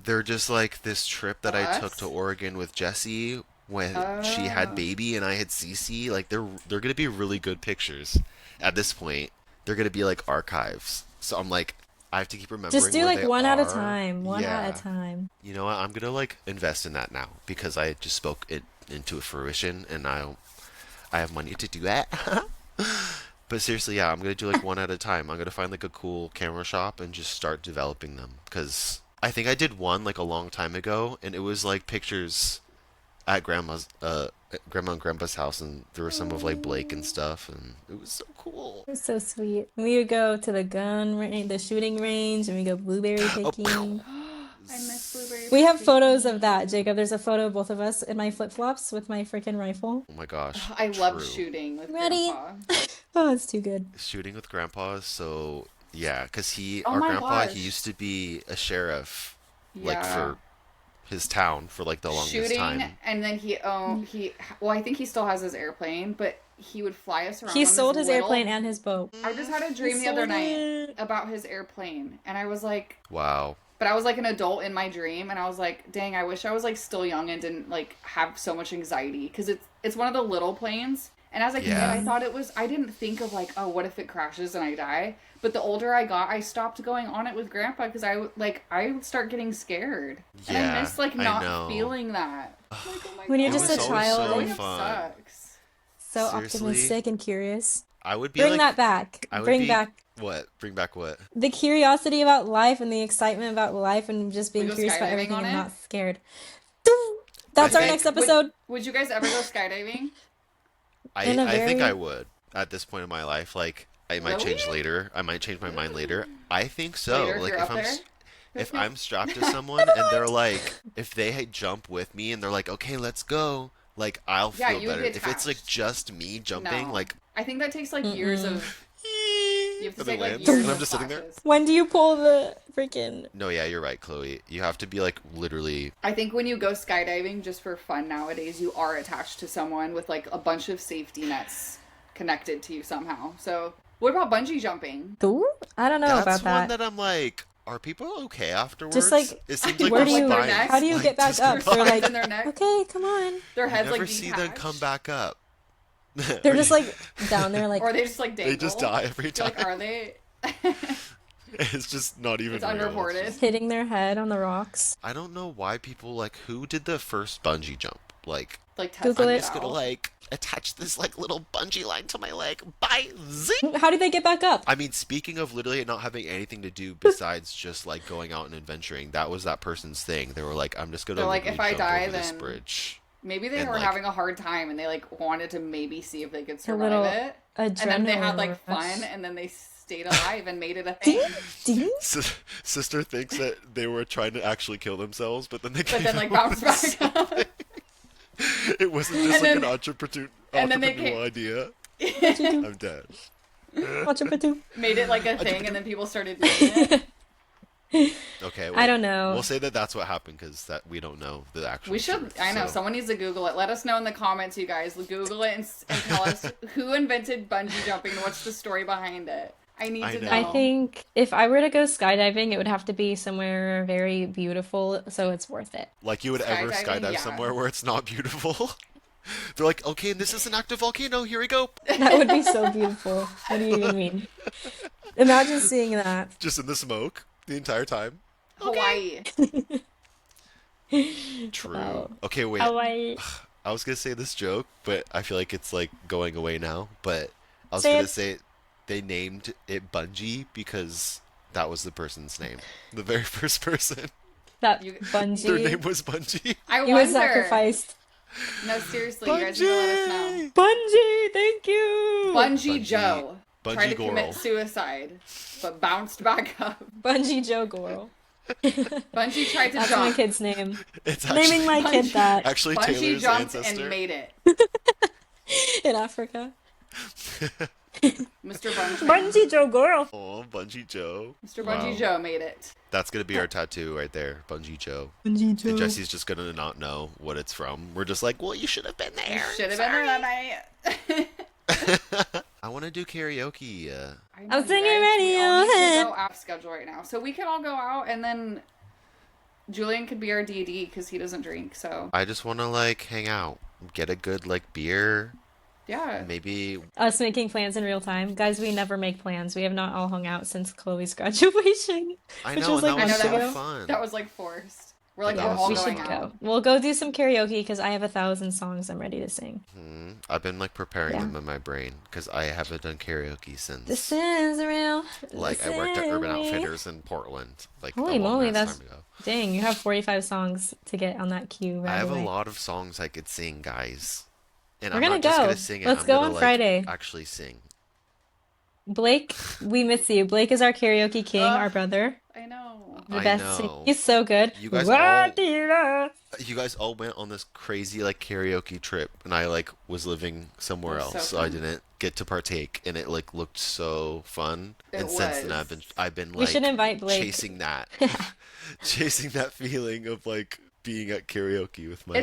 Speaker 1: they're just like this trip that I took
Speaker 3: Us?
Speaker 1: to Oregon with Jessie when she
Speaker 3: Oh.
Speaker 1: had baby and I had Cece. Like they're gonna be really good pictures. At this point, they're gonna be like archives. So I'm like, I have to keep remembering.
Speaker 2: Just do
Speaker 1: where
Speaker 2: like
Speaker 1: they
Speaker 2: one at a
Speaker 1: are.
Speaker 2: time. One
Speaker 1: Yeah.
Speaker 2: at a time.
Speaker 1: You know what? I'm gonna like invest in that now because I just spoke it into fruition and I have money to do that. But seriously, yeah, I'm gonna do like one at a time. I'm gonna find like a cool camera shop and just start developing them because I think I did one like a long time ago and it was like pictures at grandma and grandpa's house and there was some of like Blake and stuff and it was so cool.
Speaker 2: It was so sweet. We would go to the gun range, the shooting range, and we go blueberry picking.
Speaker 3: I miss blueberry
Speaker 2: We have
Speaker 3: pastry.
Speaker 2: photos of that, Jacob. There's a photo of both of us in my flip-flops with my freaking rifle.
Speaker 1: Oh my gosh.
Speaker 3: I love
Speaker 1: True.
Speaker 3: shooting with
Speaker 2: Ready?
Speaker 3: Grandpa.
Speaker 2: Oh, it's too good.
Speaker 1: Shooting with grandpa is so yeah, because
Speaker 3: Oh
Speaker 1: our
Speaker 3: my
Speaker 1: grandpa,
Speaker 3: gosh.
Speaker 1: he used to be a sheriff, like
Speaker 3: Yeah.
Speaker 1: for his town for like the longest
Speaker 3: Shooting,
Speaker 1: time.
Speaker 3: and then well, I think he still has his airplane, but he would fly us around
Speaker 2: He
Speaker 3: on
Speaker 2: sold his
Speaker 3: little...
Speaker 2: airplane and his boat.
Speaker 3: I just had a
Speaker 2: He
Speaker 3: dream the other
Speaker 2: sold
Speaker 3: night
Speaker 2: it.
Speaker 3: about his airplane, and I was like,
Speaker 1: Wow.
Speaker 3: but I was like an adult in my dream, and I was like, dang, I wish I was like still young and didn't like have so much anxiety, because it's one of the little planes. And as a kid,
Speaker 1: Yeah.
Speaker 3: I thought I didn't think of like, oh, what if it crashes and I die? But the older I got, I stopped going on it with Grandpa because I would start getting scared. And
Speaker 1: Yeah,
Speaker 3: I miss like
Speaker 1: I
Speaker 3: not
Speaker 1: know.
Speaker 3: feeling that. Like, oh my
Speaker 2: When you're
Speaker 3: God.
Speaker 2: just a
Speaker 1: It was
Speaker 2: child
Speaker 1: so
Speaker 3: Growing
Speaker 2: and
Speaker 3: up
Speaker 1: fun.
Speaker 3: sucks.
Speaker 2: so
Speaker 1: Seriously?
Speaker 2: optimistic and curious.
Speaker 1: I would be
Speaker 2: Bring
Speaker 1: like,
Speaker 2: that back.
Speaker 1: I would
Speaker 2: Bring
Speaker 1: be
Speaker 2: back
Speaker 1: what? Bring back what?
Speaker 2: the curiosity about life and the excitement about life and just being
Speaker 3: We go
Speaker 2: curious about
Speaker 3: skydiving
Speaker 2: everything
Speaker 3: on
Speaker 2: and
Speaker 3: it?
Speaker 2: not scared. That's
Speaker 1: I
Speaker 2: our
Speaker 1: think-
Speaker 2: next episode.
Speaker 3: Would you guys ever go skydiving?
Speaker 2: In a
Speaker 1: I think
Speaker 2: very-
Speaker 1: I would at this point in my life. Like I might
Speaker 3: Really?
Speaker 1: change later. I might change my mind later. I think so.
Speaker 3: Later, if
Speaker 1: like
Speaker 3: you're
Speaker 1: if
Speaker 3: up
Speaker 1: I'm
Speaker 3: there?
Speaker 1: if I'm strapped to someone and they're like, if they jump with me and they're like, okay, let's go. Like I'll
Speaker 3: Yeah,
Speaker 1: feel
Speaker 3: you would
Speaker 1: better.
Speaker 3: be
Speaker 1: If it's like
Speaker 3: attached.
Speaker 1: just me jumping,
Speaker 3: No.
Speaker 1: like
Speaker 3: I think that takes like years of. You have to
Speaker 1: and it
Speaker 3: take like
Speaker 1: lands,
Speaker 3: years
Speaker 1: and I'm
Speaker 3: of
Speaker 1: just sitting there.
Speaker 3: classes.
Speaker 2: When do you pull the freaking...
Speaker 1: No, yeah, you're right, Chloe. You have to be like literally.
Speaker 3: I think when you go skydiving just for fun nowadays, you are attached to someone with like a bunch of safety nets connected to you somehow. So, what about bungee jumping?
Speaker 2: Ooh, I don't know
Speaker 1: That's
Speaker 2: about
Speaker 1: one
Speaker 2: that.
Speaker 1: that I'm like, are people okay afterwards?
Speaker 2: Just like,
Speaker 1: it seems like
Speaker 2: where
Speaker 1: they're
Speaker 2: do you...
Speaker 1: fine.
Speaker 3: necks?
Speaker 2: How do you
Speaker 1: Like,
Speaker 2: get back
Speaker 1: just
Speaker 2: up?
Speaker 1: come
Speaker 2: They're
Speaker 1: back.
Speaker 2: like,
Speaker 3: In their neck,
Speaker 2: okay, come on.
Speaker 3: their
Speaker 1: You
Speaker 3: heads
Speaker 1: never
Speaker 3: like
Speaker 1: see
Speaker 3: detached.
Speaker 1: them come back up.
Speaker 2: They're just like down there like...
Speaker 3: Or they just like dangle.
Speaker 1: They just die every
Speaker 3: You're
Speaker 1: time.
Speaker 3: like, are they?
Speaker 1: It's just not even
Speaker 3: It's
Speaker 1: real.
Speaker 3: unreported.
Speaker 1: just-
Speaker 2: hitting their head on the rocks.
Speaker 1: I don't know why people like who did the first bungee jump. Like
Speaker 3: Like
Speaker 2: Google
Speaker 3: testing
Speaker 1: I'm
Speaker 2: it.
Speaker 1: just gonna
Speaker 3: out.
Speaker 1: like attach this like little bungee line to my leg. Bye, zing.
Speaker 2: How do they get back up?
Speaker 1: I mean, speaking of literally not having anything to do besides just like going out and adventuring, that was that person's thing. They were like, I'm just gonna
Speaker 3: They're like,
Speaker 1: literally
Speaker 3: if I
Speaker 1: jump
Speaker 3: die,
Speaker 1: over this
Speaker 3: then-
Speaker 1: bridge.
Speaker 3: Maybe they
Speaker 1: And,
Speaker 3: were
Speaker 1: like-
Speaker 3: having a hard time and they like wanted to maybe see if they could
Speaker 2: A
Speaker 3: survive
Speaker 2: little
Speaker 3: it. And then they had like
Speaker 2: adrenaline rush.
Speaker 3: fun and then they stayed alive and made it a thing.
Speaker 2: Ding.
Speaker 1: Sister thinks that they were trying to actually kill themselves, but then they
Speaker 3: But
Speaker 1: came
Speaker 3: then like
Speaker 1: out
Speaker 3: bounced back up.
Speaker 1: It wasn't just
Speaker 3: And
Speaker 1: like
Speaker 3: then-
Speaker 1: an entrepreneur
Speaker 3: and then they
Speaker 1: idea.
Speaker 2: What'd you do?
Speaker 1: I'm dead.
Speaker 2: Watch it, Patu.
Speaker 3: Made it like a thing and then people started doing it.
Speaker 1: Okay,
Speaker 2: I don't know.
Speaker 1: We'll say that that's what happened because that we don't know the actual.
Speaker 3: We should.
Speaker 1: truth,
Speaker 3: I know.
Speaker 1: so-
Speaker 3: Someone needs to Google it. Let us know in the comments, you guys. Google it and tell us who invented bungee jumping and what's the story behind it. I need
Speaker 1: I
Speaker 3: to
Speaker 1: know.
Speaker 3: know.
Speaker 2: I think if I were to go skydiving, it would have to be somewhere very beautiful, so it's worth it.
Speaker 1: Like you would ever
Speaker 3: Skydiving,
Speaker 1: skydive
Speaker 3: yeah.
Speaker 1: somewhere where it's not beautiful. They're like, okay, and this is an active volcano. Here we go.
Speaker 2: That would be so beautiful. What do you even mean? Imagine seeing that.
Speaker 1: Just in the smoke the entire time.
Speaker 3: Hawaii.
Speaker 1: True.
Speaker 2: Wow.
Speaker 1: Okay, wait.
Speaker 2: Hawaii.
Speaker 1: I was gonna say this joke, but I feel like it's like going away now. But I was
Speaker 2: Say
Speaker 1: gonna
Speaker 2: it.
Speaker 1: say they named it Bungie because that was the person's name. The very first person.
Speaker 2: That
Speaker 3: You-
Speaker 1: Their
Speaker 2: bungee.
Speaker 1: name was Bungie.
Speaker 3: I
Speaker 2: You were
Speaker 3: wonder.
Speaker 2: sacrificed.
Speaker 3: No, seriously, you guys need to let us know.
Speaker 2: Bungee, thank you.
Speaker 3: Bungee
Speaker 1: Bungee-
Speaker 3: Joe
Speaker 1: Bungie
Speaker 3: tried to commit
Speaker 1: Gorle.
Speaker 3: suicide, but bounced back up.
Speaker 2: Bungee Joe Gorle.
Speaker 3: Bungee tried to
Speaker 2: That's
Speaker 3: jump.
Speaker 2: my kid's name.
Speaker 1: It's actually,
Speaker 2: Naming my kid that
Speaker 1: actually
Speaker 3: Bungee
Speaker 1: Taylor's
Speaker 3: jumped
Speaker 1: ancestor.
Speaker 3: and made it.
Speaker 2: in Africa.
Speaker 3: Mr. Bungee.
Speaker 2: Bungee Joe Gorle.
Speaker 1: Oh, Bungie Joe.
Speaker 3: Mr. Bungee
Speaker 1: Wow.
Speaker 3: Joe made it.
Speaker 1: That's gonna be our tattoo right there, Bungie Joe.
Speaker 2: Bungee
Speaker 1: And Jesse's just gonna not know what it's from. We're just like, well, you should have been there.
Speaker 3: Should have been there that night.
Speaker 1: I want to do karaoke.
Speaker 3: I know,
Speaker 2: I'm
Speaker 3: you
Speaker 2: singing
Speaker 3: guys, we all need to
Speaker 2: Radiohead.
Speaker 3: go off schedule right now, so we could all go out, and then Julian could be our DD because he doesn't drink. So
Speaker 1: I just want to like hang out, get a good like beer,
Speaker 3: yeah,
Speaker 1: maybe.
Speaker 2: Us making plans in real time. Guys, we never make plans. We have not all hung out since Chloe's graduation.
Speaker 1: I
Speaker 2: Which
Speaker 1: know,
Speaker 2: was,
Speaker 1: and
Speaker 2: like,
Speaker 1: that was
Speaker 3: months
Speaker 1: so
Speaker 3: ago.
Speaker 1: fun.
Speaker 3: that was like forced. We're like,
Speaker 1: That
Speaker 3: we're
Speaker 1: was
Speaker 3: all
Speaker 2: We
Speaker 1: so
Speaker 3: going
Speaker 2: should
Speaker 1: fun.
Speaker 3: out.
Speaker 2: go. We'll go do some karaoke because I have 1,000 songs I'm ready to sing.
Speaker 1: I've been like preparing
Speaker 2: Yeah.
Speaker 1: them in my brain because I haven't done karaoke since
Speaker 2: This is real.
Speaker 1: like I worked at Urban Outfitters in Portland. Like
Speaker 2: Holy
Speaker 1: a long
Speaker 2: moly,
Speaker 1: ass
Speaker 2: that's
Speaker 1: time ago.
Speaker 2: dang. You have 45 songs to get on that queue right
Speaker 1: I have
Speaker 2: away.
Speaker 1: a lot of songs I could sing, guys. And
Speaker 2: We're
Speaker 1: I'm
Speaker 2: gonna
Speaker 1: not just
Speaker 2: go.
Speaker 1: gonna sing it.
Speaker 2: Let's
Speaker 1: I'm
Speaker 2: go
Speaker 1: gonna,
Speaker 2: on
Speaker 1: like,
Speaker 2: Friday.
Speaker 1: Actually sing.
Speaker 2: Blake, we miss you. Blake is our karaoke king,
Speaker 3: Ugh.
Speaker 2: our brother.
Speaker 3: I know.
Speaker 2: The
Speaker 1: I
Speaker 2: best.
Speaker 1: know.
Speaker 2: He's so good.
Speaker 1: You guys
Speaker 2: What
Speaker 1: all
Speaker 2: do you know?
Speaker 1: you guys all went on this crazy like karaoke trip, and I like was living
Speaker 3: It
Speaker 1: somewhere
Speaker 3: was so
Speaker 1: else, so I
Speaker 3: fun.
Speaker 1: didn't get to partake, and it like looked so fun.
Speaker 3: It
Speaker 1: And since then
Speaker 3: was.
Speaker 1: I've been
Speaker 2: We should
Speaker 1: like
Speaker 2: invite Blake.
Speaker 1: chasing that chasing that feeling of like being at karaoke with my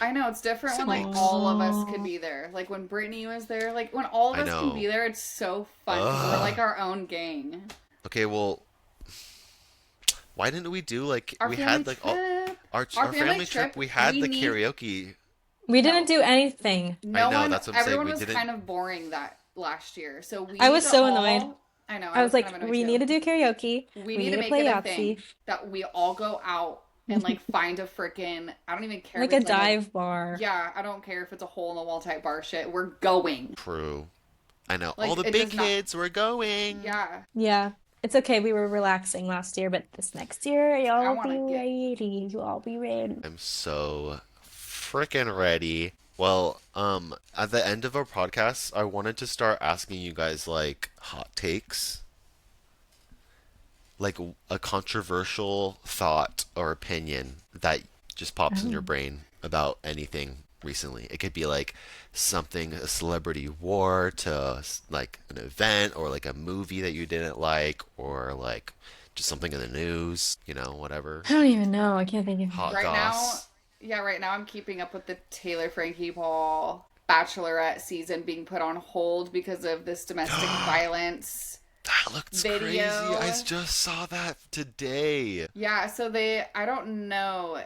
Speaker 3: I know it's different when like
Speaker 1: siblings.
Speaker 3: all of us could be there. Like when Brittany was there, like when all of
Speaker 1: I
Speaker 3: us can be
Speaker 1: know.
Speaker 3: there, it's so fun because we're
Speaker 1: Ugh.
Speaker 3: like our own gang.
Speaker 1: Okay, well, why didn't we do like
Speaker 3: Our
Speaker 1: we
Speaker 3: family
Speaker 1: had like all
Speaker 3: trip.
Speaker 1: our
Speaker 3: Our family
Speaker 1: family trip?
Speaker 3: trip.
Speaker 1: We had
Speaker 3: We
Speaker 1: the
Speaker 3: need
Speaker 1: karaoke.
Speaker 2: We didn't
Speaker 3: no,
Speaker 2: do anything.
Speaker 1: I
Speaker 3: no
Speaker 1: know,
Speaker 3: one.
Speaker 1: that's what I'm saying.
Speaker 3: Everyone
Speaker 1: We
Speaker 3: was
Speaker 1: didn't.
Speaker 3: kind of boring that last year, so we
Speaker 2: I
Speaker 3: need
Speaker 2: was
Speaker 3: to
Speaker 2: so annoyed.
Speaker 3: all. I know
Speaker 2: I
Speaker 3: I
Speaker 2: was
Speaker 3: was kind
Speaker 2: like,
Speaker 3: of annoyed
Speaker 2: we need
Speaker 3: too.
Speaker 2: to do karaoke.
Speaker 3: We
Speaker 2: We
Speaker 3: need
Speaker 2: need
Speaker 3: to
Speaker 2: to
Speaker 3: make
Speaker 2: play
Speaker 3: it a
Speaker 2: Yahtzee.
Speaker 3: thing that we all go out and like find a freaking. I don't even care if
Speaker 2: Like a
Speaker 3: it's like a.
Speaker 2: dive bar.
Speaker 3: Yeah, I don't care if it's a hole in the wall type bar shit. We're going.
Speaker 1: True. I know. All
Speaker 3: Like
Speaker 1: the
Speaker 3: it
Speaker 1: big
Speaker 3: does not.
Speaker 1: kids were going.
Speaker 3: Yeah,
Speaker 2: Yeah. It's okay. We were relaxing last year, but this next year,
Speaker 3: I
Speaker 2: y'all
Speaker 3: want
Speaker 2: be
Speaker 3: to get.
Speaker 2: ready. You all be ready.
Speaker 1: I'm so freaking ready. Well, at the end of our podcast, I wanted to start asking you guys like hot takes, like a controversial thought or opinion that just pops in your
Speaker 2: Oh.
Speaker 1: brain about anything recently. It could be like something a celebrity wore to like an event or like a movie that you didn't like or like just something in the news, whatever.
Speaker 2: I don't even know. I can't think of.
Speaker 1: Hot
Speaker 3: Right now,
Speaker 1: goss.
Speaker 3: yeah, right now I'm keeping up with the Taylor Frankie Paul Bachelorette season being put on hold because of this domestic violence
Speaker 1: That looks crazy.
Speaker 3: video.
Speaker 1: I just saw that today.
Speaker 3: Yeah, so I don't know.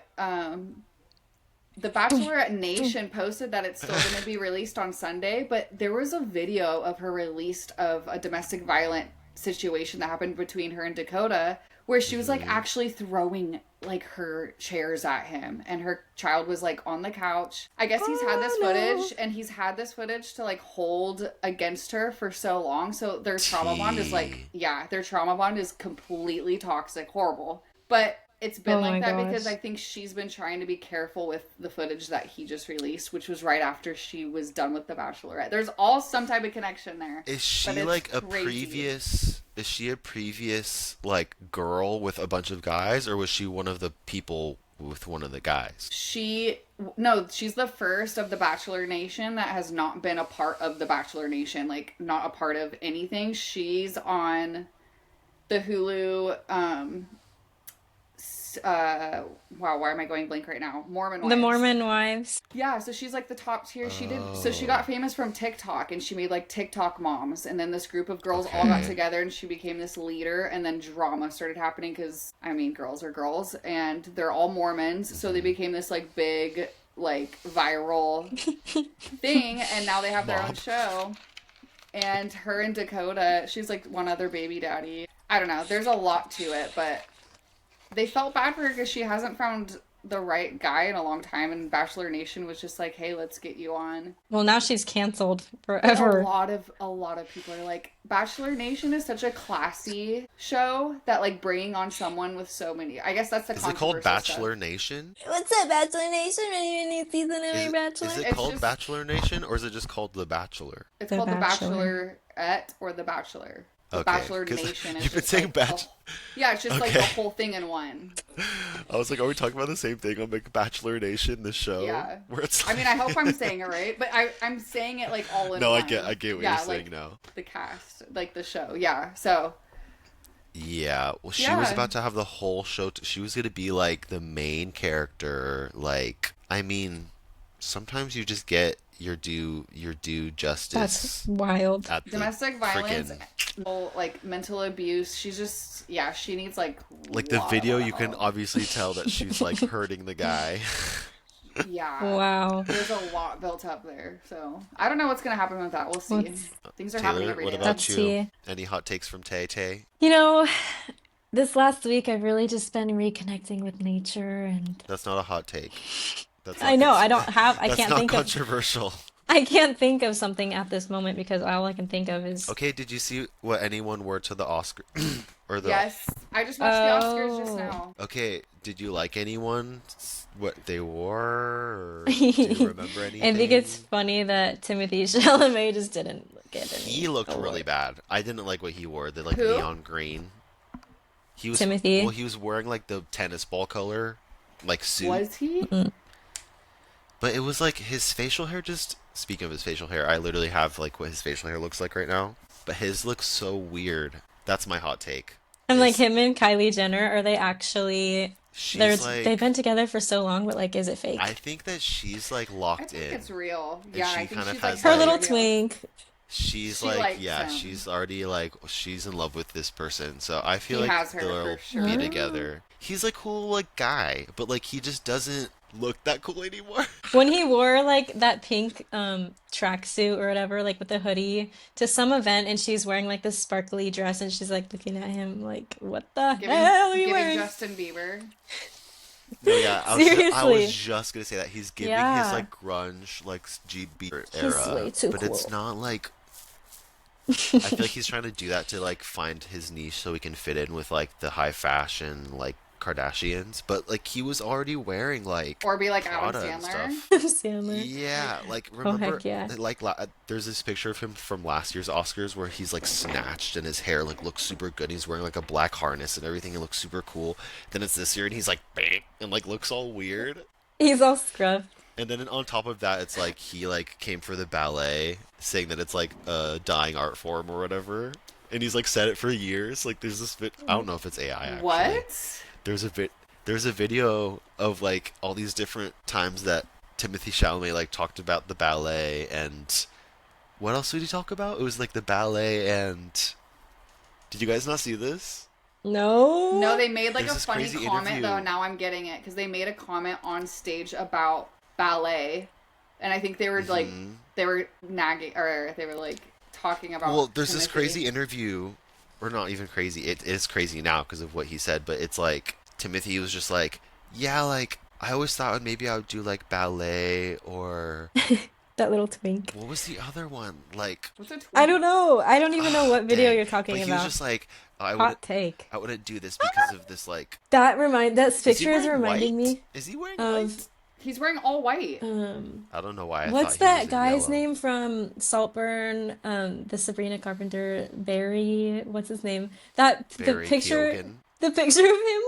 Speaker 3: The Bachelorette Nation posted that it's still going to be released on Sunday, but there was a video of her released of a domestic violent situation that happened between her and Dakota where she was like actually throwing like her chairs at him and her child was like on the couch. I guess he's had this
Speaker 2: Oh,
Speaker 3: footage and he's had this footage to like hold against her for so long. So their trauma bond is like, yeah, their trauma bond is completely toxic, horrible. But it's been
Speaker 2: Oh
Speaker 3: like
Speaker 2: my
Speaker 3: that because
Speaker 2: gosh.
Speaker 3: I think she's been trying to be careful with the footage that he just released, which was right after she was done with The Bachelorette. There's all some type of connection there.
Speaker 1: Is
Speaker 3: But
Speaker 1: she
Speaker 3: it's
Speaker 1: like a
Speaker 3: crazy.
Speaker 1: previous is she a previous like girl with a bunch of guys or was she one of the people with one of the guys?
Speaker 3: No, she's the first of the Bachelor Nation that has not been a part of the Bachelor Nation, like not a part of anything. She's on the Hulu, wow, why am I going blank right now? Mormon
Speaker 2: The
Speaker 3: Wives.
Speaker 2: Mormon wives.
Speaker 3: Yeah, so she's like the top tier. So she got famous from TikTok and she made like TikTok moms. And then this group of girls all got
Speaker 1: Okay.
Speaker 3: together and she became this leader. And then drama started happening because, I mean, girls are girls and they're all Mormons. So they became this like big, like viral thing. And now they have their own
Speaker 1: Mob.
Speaker 3: show. And her and Dakota, she's like one other baby daddy. I don't know. There's a lot to it, but they felt bad for her because she hasn't found the right guy in a long time, and Bachelor Nation was just like, "Hey, let's get you on."
Speaker 2: Well, now she's canceled
Speaker 3: But
Speaker 2: forever.
Speaker 3: a lot of people are like, Bachelor Nation is such a classy show that like bringing on someone with so many. I guess that's the
Speaker 1: Is it called
Speaker 3: controversial
Speaker 1: Bachelor
Speaker 3: stuff.
Speaker 1: Nation?
Speaker 2: What's up, Bachelor Nation? Ready for a new season of
Speaker 1: Is
Speaker 2: your
Speaker 1: it,
Speaker 2: Bachelor?
Speaker 1: is it
Speaker 3: It's
Speaker 1: called
Speaker 3: just-
Speaker 1: Bachelor Nation or is it just called The Bachelor?
Speaker 3: It's
Speaker 2: The
Speaker 3: called
Speaker 2: Bachelor.
Speaker 3: The Bachelorette or The Bachelor. The
Speaker 1: Okay,
Speaker 3: Bachelor
Speaker 1: 'cause
Speaker 3: Nation is
Speaker 1: you've been
Speaker 3: just
Speaker 1: saying
Speaker 3: like
Speaker 1: Bach-
Speaker 3: yeah, it's just like the
Speaker 1: Okay.
Speaker 3: whole thing in one.
Speaker 1: I was like, are we talking about the same thing on like Bachelor Nation, the show?
Speaker 3: Yeah.
Speaker 1: Where it's
Speaker 3: I mean, I hope I'm saying it right, but I'm saying it like all in
Speaker 1: No,
Speaker 3: one.
Speaker 1: I get what
Speaker 3: Yeah,
Speaker 1: you're saying
Speaker 3: like,
Speaker 1: now.
Speaker 3: the cast, like the show. Yeah. So,
Speaker 1: Yeah, well, she was
Speaker 3: Yeah.
Speaker 1: about to have the whole show. She was gonna be like the main character. Like, I mean, sometimes you just get your due
Speaker 2: That's
Speaker 1: justice
Speaker 2: wild.
Speaker 1: at the
Speaker 3: domestic violence,
Speaker 1: frickin'
Speaker 3: like mental abuse. She's just, yeah, she needs like
Speaker 1: like the
Speaker 3: lot
Speaker 1: video.
Speaker 3: of
Speaker 1: You can
Speaker 3: help.
Speaker 1: obviously tell that she's like hurting the guy.
Speaker 3: Yeah.
Speaker 2: Wow.
Speaker 3: There's a lot built up there. So, I don't know what's going to happen with that. We'll see.
Speaker 2: What's-
Speaker 3: Things are happening
Speaker 1: Taylor,
Speaker 3: every
Speaker 1: what
Speaker 3: day.
Speaker 1: about
Speaker 2: That's
Speaker 1: you?
Speaker 2: tea.
Speaker 1: Any hot takes from Tay Tay?
Speaker 2: You know, this last week I've really just been reconnecting with nature and
Speaker 1: That's not a hot take. That's
Speaker 2: I
Speaker 1: not
Speaker 2: know
Speaker 1: cons-
Speaker 2: I don't have I
Speaker 1: That's
Speaker 2: can't
Speaker 1: not
Speaker 2: think of
Speaker 1: controversial.
Speaker 2: I can't think of something at this moment because all I can think of is
Speaker 1: Okay, did you see what anyone wore to the Oscar or the?
Speaker 3: Yes. I just watched the Oscars just
Speaker 2: Oh.
Speaker 3: now.
Speaker 1: Okay, did you like anyone? What they wore? Or do you remember anything?
Speaker 2: I think it's funny that Timothy Chalamet just didn't get any
Speaker 1: He looked really
Speaker 2: award.
Speaker 1: bad. I didn't like what he wore. The like
Speaker 3: Who?
Speaker 1: neon green. He was
Speaker 2: Timothy.
Speaker 1: well, he was wearing like the tennis ball color, like suit.
Speaker 3: Was he?
Speaker 2: Mm.
Speaker 1: But it was like his facial hair just speaking of his facial hair, I literally have like what his facial hair looks like right now. But his looks so weird. That's my hot take.
Speaker 2: And like
Speaker 1: Is
Speaker 2: him and Kylie Jenner, are they actually
Speaker 1: she's
Speaker 2: they've
Speaker 1: like
Speaker 2: been together for so long, but like is it
Speaker 1: I
Speaker 2: fake?
Speaker 1: think that she's like
Speaker 3: I
Speaker 1: locked
Speaker 3: think
Speaker 1: in.
Speaker 3: it's real.
Speaker 1: And
Speaker 3: Yeah,
Speaker 1: she
Speaker 3: I think
Speaker 1: kind of
Speaker 3: she's like
Speaker 1: has
Speaker 2: Her
Speaker 1: like
Speaker 2: little
Speaker 3: real.
Speaker 2: twink.
Speaker 1: she's
Speaker 3: She
Speaker 1: like
Speaker 3: likes
Speaker 1: yeah,
Speaker 3: him.
Speaker 1: she's already like she's in love with this person. So I feel
Speaker 3: He
Speaker 1: like
Speaker 3: has her
Speaker 1: they'll
Speaker 3: for sure.
Speaker 1: be
Speaker 2: Oh.
Speaker 1: together. He's a cool like guy, but like he just doesn't look that cool anymore.
Speaker 2: When he wore like that pink tracksuit or whatever, like with the hoodie to some event and she's wearing like this sparkly dress and she's like looking at him like, what the
Speaker 3: Giving
Speaker 2: hell are you
Speaker 3: giving
Speaker 2: wearing?
Speaker 3: Justin Bieber.
Speaker 1: No, yeah, I
Speaker 2: Seriously.
Speaker 1: was just gonna say that he's giving his
Speaker 2: Yeah.
Speaker 1: like grunge like GB
Speaker 2: He's
Speaker 1: era,
Speaker 2: way too
Speaker 1: but it's
Speaker 2: cool.
Speaker 1: not like I feel like he's trying to do that to like find his niche so he can fit in with like the high fashion like Kardashians. But like he was already wearing like
Speaker 3: Or be like Adam
Speaker 1: Prada and
Speaker 3: Sandler.
Speaker 1: stuff.
Speaker 2: Sandler.
Speaker 1: Yeah, like
Speaker 2: Oh
Speaker 1: remember
Speaker 2: heck yeah.
Speaker 1: like there's this picture of him from last year's Oscars where he's like snatched and his hair like looks super good. He's wearing like a black harness and everything. It looks super cool. Then it's this year and he's like bang and like looks all weird.
Speaker 2: He's all scruffed.
Speaker 1: And then on top of that, it's like he like came for the ballet, saying that it's like a dying art form or whatever. And he's like said it for years. Like there's this I don't know if it's AI actually.
Speaker 3: What?
Speaker 1: There's there's a video of like all these different times that Timothy Chalamet like talked about the ballet and what else did he talk about? It was like the ballet and did you guys not see this?
Speaker 2: No.
Speaker 3: No, they made like
Speaker 1: There's
Speaker 3: a
Speaker 1: this
Speaker 3: funny
Speaker 1: crazy
Speaker 3: comment
Speaker 1: interview.
Speaker 3: though. Now I'm getting it because they made a comment on stage about ballet, and I think they were like
Speaker 1: Mhm.
Speaker 3: they were nagging or they were like talking about.
Speaker 1: Well, there's this
Speaker 3: Timothy.
Speaker 1: crazy interview, or not even crazy. It is crazy now because of what he said, but it's like Timothy was just like, yeah, like I always thought maybe I would do like ballet or
Speaker 2: That little twink.
Speaker 1: what was the other one? Like,
Speaker 3: What's a tweet?
Speaker 2: I don't know. I don't even know what video
Speaker 1: dang.
Speaker 2: you're talking
Speaker 1: But he was
Speaker 2: about.
Speaker 1: just like,
Speaker 2: Hot take.
Speaker 1: I wouldn't do this because of this. Like,
Speaker 2: That
Speaker 1: is he
Speaker 2: picture is
Speaker 1: wearing
Speaker 2: reminding
Speaker 1: white?
Speaker 2: me
Speaker 1: Is he wearing
Speaker 2: of
Speaker 1: white?
Speaker 3: He's wearing all white.
Speaker 1: I don't know why I
Speaker 2: what's
Speaker 1: thought he was
Speaker 2: that
Speaker 1: in
Speaker 2: guy's
Speaker 1: yellow.
Speaker 2: name from Saltburn? The Sabrina Carpenter Barry. What's his name? That
Speaker 1: Barry Keoghan.
Speaker 2: the picture of him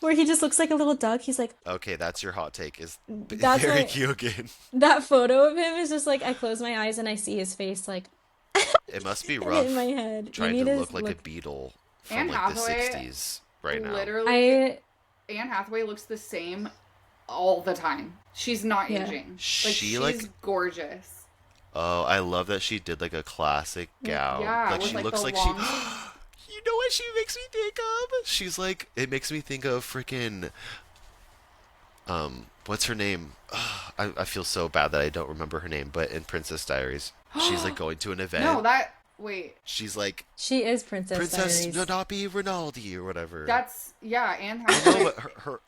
Speaker 2: where he just looks like a little duck. He's like
Speaker 1: Okay, that's your hot take. Is
Speaker 2: that's
Speaker 1: Barry
Speaker 2: my
Speaker 1: Keoghan?
Speaker 2: that photo of him is just like I close my eyes and I see his face like
Speaker 1: It must be
Speaker 2: in
Speaker 1: rough
Speaker 2: my head. You
Speaker 1: trying
Speaker 2: need
Speaker 1: to
Speaker 2: to
Speaker 1: look like a beetle from
Speaker 3: Anne
Speaker 1: like the
Speaker 3: Hathaway
Speaker 1: 60s right now.
Speaker 3: Literally,
Speaker 2: I
Speaker 3: Anne Hathaway looks the same all the time. She's not
Speaker 2: Yeah.
Speaker 3: aging. Like
Speaker 1: She,
Speaker 3: she's
Speaker 1: like-
Speaker 3: gorgeous.
Speaker 1: Oh, I love that she did like a classic gown.
Speaker 3: Yeah,
Speaker 1: like
Speaker 3: with,
Speaker 1: she
Speaker 3: like,
Speaker 1: looks
Speaker 3: the
Speaker 1: like
Speaker 3: long-
Speaker 1: she. You know what she makes me think of? She's like it makes me think of freaking what's her name? I feel so bad that I don't remember her name, but in Princess Diaries, she's like going to an event.
Speaker 3: No, that wait.
Speaker 1: She's like
Speaker 2: she is Princess
Speaker 1: Princess
Speaker 2: Diaries.
Speaker 1: Nanapi Rinaldi or whatever.
Speaker 3: That's Anne
Speaker 1: I
Speaker 3: Hathaway.
Speaker 1: know, but her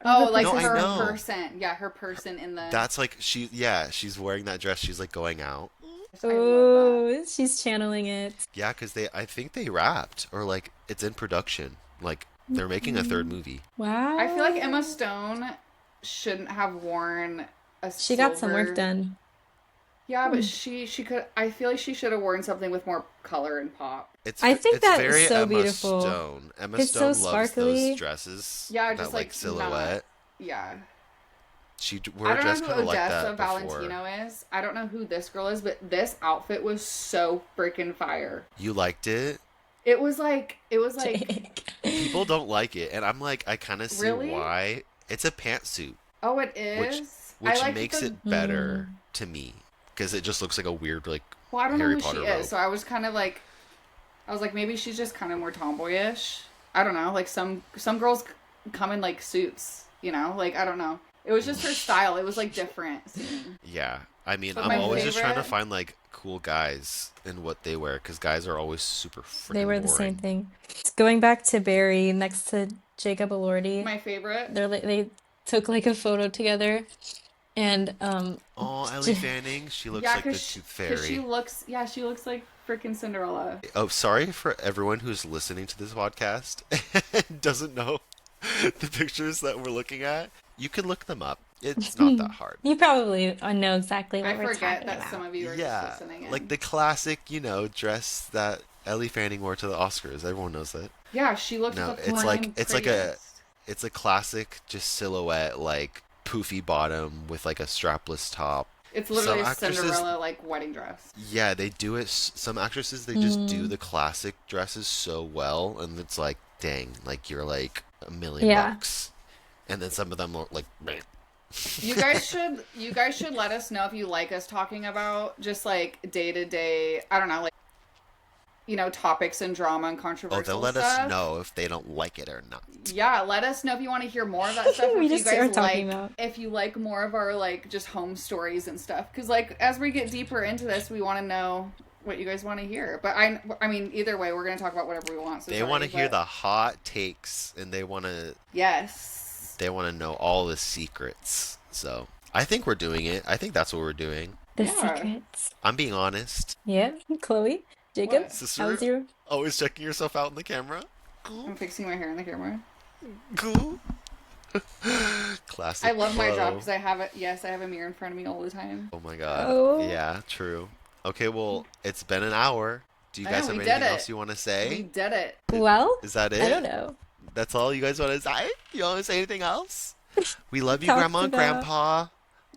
Speaker 3: Oh, like
Speaker 1: No, I
Speaker 3: her
Speaker 1: know.
Speaker 3: person. Yeah, her person in the.
Speaker 1: that's like she's wearing that dress. She's like going out.
Speaker 3: I love that.
Speaker 2: Oh, she's channeling it.
Speaker 1: Yeah, because I think they wrapped or like it's in production. Like they're making a third movie.
Speaker 2: Wow.
Speaker 3: I feel like Emma Stone shouldn't have worn a.
Speaker 2: She got some
Speaker 3: silver-
Speaker 2: work done.
Speaker 3: Yeah, but she could. I feel like she should have worn something with more color and pop.
Speaker 2: I think
Speaker 1: it's
Speaker 2: that is
Speaker 1: very
Speaker 2: so
Speaker 1: Emma
Speaker 2: beautiful.
Speaker 1: Stone. Emma
Speaker 2: It's
Speaker 1: Stone
Speaker 2: so
Speaker 1: loves
Speaker 2: sparkly.
Speaker 1: those dresses.
Speaker 3: Yeah,
Speaker 1: that
Speaker 3: just,
Speaker 1: like
Speaker 3: like,
Speaker 1: silhouette.
Speaker 3: Yeah.
Speaker 1: She
Speaker 3: I
Speaker 1: wore a
Speaker 3: don't
Speaker 1: dress
Speaker 3: know
Speaker 1: kind
Speaker 3: who
Speaker 1: of like
Speaker 3: Odessa
Speaker 1: that before.
Speaker 3: Valentino is. I don't know who this girl is, but this outfit was so freaking fire.
Speaker 1: You liked it.
Speaker 3: It was like
Speaker 2: Jake.
Speaker 1: People don't like it, and I'm like, I kind of see
Speaker 3: Really?
Speaker 1: why. It's a pantsuit,
Speaker 3: oh, it is.
Speaker 1: which
Speaker 3: I like
Speaker 1: makes
Speaker 3: the,
Speaker 1: it better to me because it just looks like a weird like
Speaker 3: Well, I don't
Speaker 1: Harry
Speaker 3: know who
Speaker 1: Potter
Speaker 3: she
Speaker 1: robe.
Speaker 3: is, so I was kind of like, maybe she's just kind of more tomboyish. I don't know. Like some girls come in like suits, you know. Like I don't know. It was just her style. It was like different.
Speaker 1: Yeah, I mean,
Speaker 3: But
Speaker 1: I'm
Speaker 3: my
Speaker 1: always just trying to
Speaker 3: favorite-
Speaker 1: find like cool guys in what they wear because guys are always super freaking
Speaker 2: They wear the
Speaker 1: boring.
Speaker 2: same thing. Going back to Barry next to Jacob Elordi,
Speaker 3: My favorite.
Speaker 2: they took like a photo together, and
Speaker 1: Oh, Ellie Fanning, she looks like the Tooth Fairy.
Speaker 3: she looks like freaking Cinderella.
Speaker 1: Oh, sorry for everyone who's listening to this podcast and doesn't know the pictures that we're looking at. You can look them up. It's not that hard.
Speaker 2: you probably know exactly what
Speaker 3: I
Speaker 2: we're
Speaker 3: forget
Speaker 2: talking
Speaker 3: that
Speaker 2: about.
Speaker 3: some of you are
Speaker 1: Yeah,
Speaker 3: just listening in.
Speaker 1: like the classic, dress that Ellie Fanning wore to the Oscars. Everyone knows that.
Speaker 3: Yeah, she looked
Speaker 1: No,
Speaker 3: the
Speaker 1: it's like
Speaker 3: prettiest.
Speaker 1: it's a classic just silhouette like poofy bottom with like a strapless top.
Speaker 3: It's literally
Speaker 1: Some
Speaker 3: a
Speaker 1: actresses,
Speaker 3: Cinderella like wedding dress.
Speaker 1: yeah, they do it. Some actresses they just do the classic dresses so well, and it's like, dang, like you're like a million
Speaker 2: Yeah.
Speaker 1: bucks. And then some of them are like, meh.
Speaker 3: You guys should let us know if you like us talking about just like day to day, I don't know, like, you know, topics and drama and
Speaker 1: Oh,
Speaker 3: controversial
Speaker 1: they'll let
Speaker 3: stuff.
Speaker 1: us know if they don't like it or not.
Speaker 3: Yeah, let us know if you want to hear more of that stuff. Or
Speaker 2: We
Speaker 3: if you
Speaker 2: just started
Speaker 3: guys
Speaker 2: talking
Speaker 3: like,
Speaker 2: about.
Speaker 3: if you like more of our like just home stories and stuff. Because like as we get deeper into this, we want to know what you guys want to hear. But I mean, either way, we're gonna talk about whatever we want. So
Speaker 1: They
Speaker 3: sorry,
Speaker 1: want to hear
Speaker 3: but-
Speaker 1: the hot takes, and they want
Speaker 3: yes.
Speaker 1: to know all the secrets. So I think we're doing it. I think that's what we're doing.
Speaker 2: The
Speaker 3: Yeah.
Speaker 2: secrets.
Speaker 1: I'm being honest.
Speaker 2: Yeah. Chloe, Jacob,
Speaker 3: What?
Speaker 1: Sister,
Speaker 2: how's your?
Speaker 1: always checking yourself out in the camera.
Speaker 3: I'm fixing my hair in the camera.
Speaker 1: Cool. Classic.
Speaker 3: I love my job
Speaker 1: Flo.
Speaker 3: because I have it. Yes, I have a mirror in front of me all the time.
Speaker 1: Oh my god.
Speaker 2: Oh.
Speaker 1: Yeah, true. Okay, well, it's been an hour. Do you
Speaker 3: I
Speaker 1: guys
Speaker 3: know,
Speaker 1: have
Speaker 3: we
Speaker 1: anything
Speaker 3: did it.
Speaker 1: else you want to
Speaker 3: We
Speaker 1: say?
Speaker 3: did it.
Speaker 2: Well,
Speaker 1: Is that it?
Speaker 2: I don't know.
Speaker 1: That's all you guys want to say? You want to say anything else? We love you,
Speaker 2: Talked
Speaker 1: Grandma and
Speaker 2: about-
Speaker 1: Grandpa.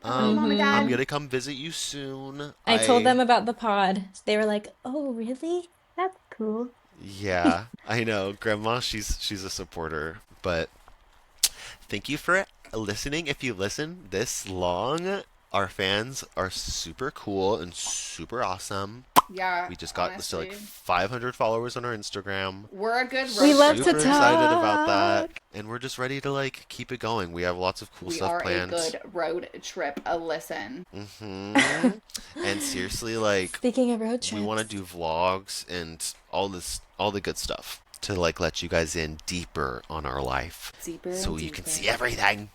Speaker 3: Mom and Dad.
Speaker 1: I'm gonna come visit you soon.
Speaker 2: I told them about the pod. They were like, "Oh, really? That's cool."
Speaker 1: Yeah, I know. Grandma, she's a supporter. But thank you for listening. If you listen this long, our fans are super cool and super awesome.
Speaker 3: Yeah.
Speaker 1: We just got to like
Speaker 3: honestly.
Speaker 1: 500 followers on our Instagram.
Speaker 3: We're a good road
Speaker 2: We love
Speaker 3: trip.
Speaker 2: to
Speaker 1: Super excited about
Speaker 2: talk.
Speaker 1: that. And we're just ready to like keep it going. We have lots of cool
Speaker 3: We
Speaker 1: stuff
Speaker 3: are
Speaker 1: planned.
Speaker 3: a good road trip. A listen.
Speaker 1: And seriously, like
Speaker 2: Speaking of road trips,
Speaker 1: we want to do vlogs and all the good stuff to like let you guys in deeper on our life,
Speaker 3: Deeper.
Speaker 1: so
Speaker 3: and
Speaker 1: you can
Speaker 3: deeper.
Speaker 1: see everything.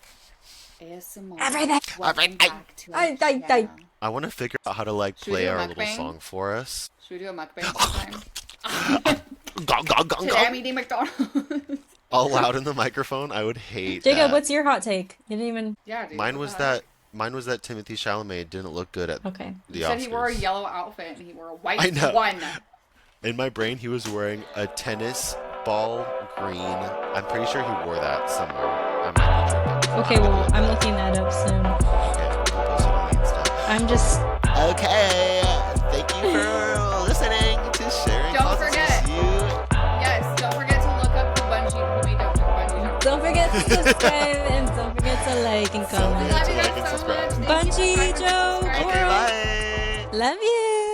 Speaker 3: ASMR.
Speaker 2: Everything.
Speaker 3: Welcome
Speaker 1: Everything.
Speaker 3: back to our
Speaker 2: I-
Speaker 3: channel.
Speaker 1: I want to figure out how to like
Speaker 3: Should we
Speaker 1: play
Speaker 3: do a
Speaker 1: our little
Speaker 3: mukbang?
Speaker 1: song for us.
Speaker 3: Should we do a mukbang sometime?
Speaker 1: Gong, gong, gong,
Speaker 3: Today I'm
Speaker 1: gong.
Speaker 3: eating McDonald's.
Speaker 1: All loud in the microphone. I would hate
Speaker 2: Jacob,
Speaker 1: that.
Speaker 2: what's your hot take? You didn't even.
Speaker 3: Yeah, dude.
Speaker 1: Mine
Speaker 3: what
Speaker 1: was
Speaker 3: the heck?
Speaker 1: that Timothy Chalamet didn't look good at
Speaker 2: Okay.
Speaker 1: the
Speaker 3: You said
Speaker 1: Oscars.
Speaker 3: he wore a yellow outfit and he wore a white
Speaker 1: I know.
Speaker 3: one.
Speaker 1: In my brain, he was wearing a tennis ball green. I'm pretty sure he wore that somewhere. I might be tripping.
Speaker 2: Okay, well, I'm looking that up soon.
Speaker 1: Okay, we'll post it on the Insta.
Speaker 2: I'm just.
Speaker 1: Okay, thank you for listening to Sharing
Speaker 3: Don't
Speaker 1: Closets
Speaker 3: forget.
Speaker 1: with you.
Speaker 3: Yes, don't forget to look up the Bungie who made up Bungie Jumping.
Speaker 2: Don't forget to subscribe and don't forget to like and
Speaker 3: We
Speaker 2: comment.
Speaker 3: love you
Speaker 1: Like and
Speaker 3: guys so
Speaker 1: subscribe.
Speaker 3: much. Thank you for
Speaker 2: Bungie
Speaker 3: subscribing.
Speaker 2: Joe.
Speaker 1: Okay, bye.
Speaker 2: Love you.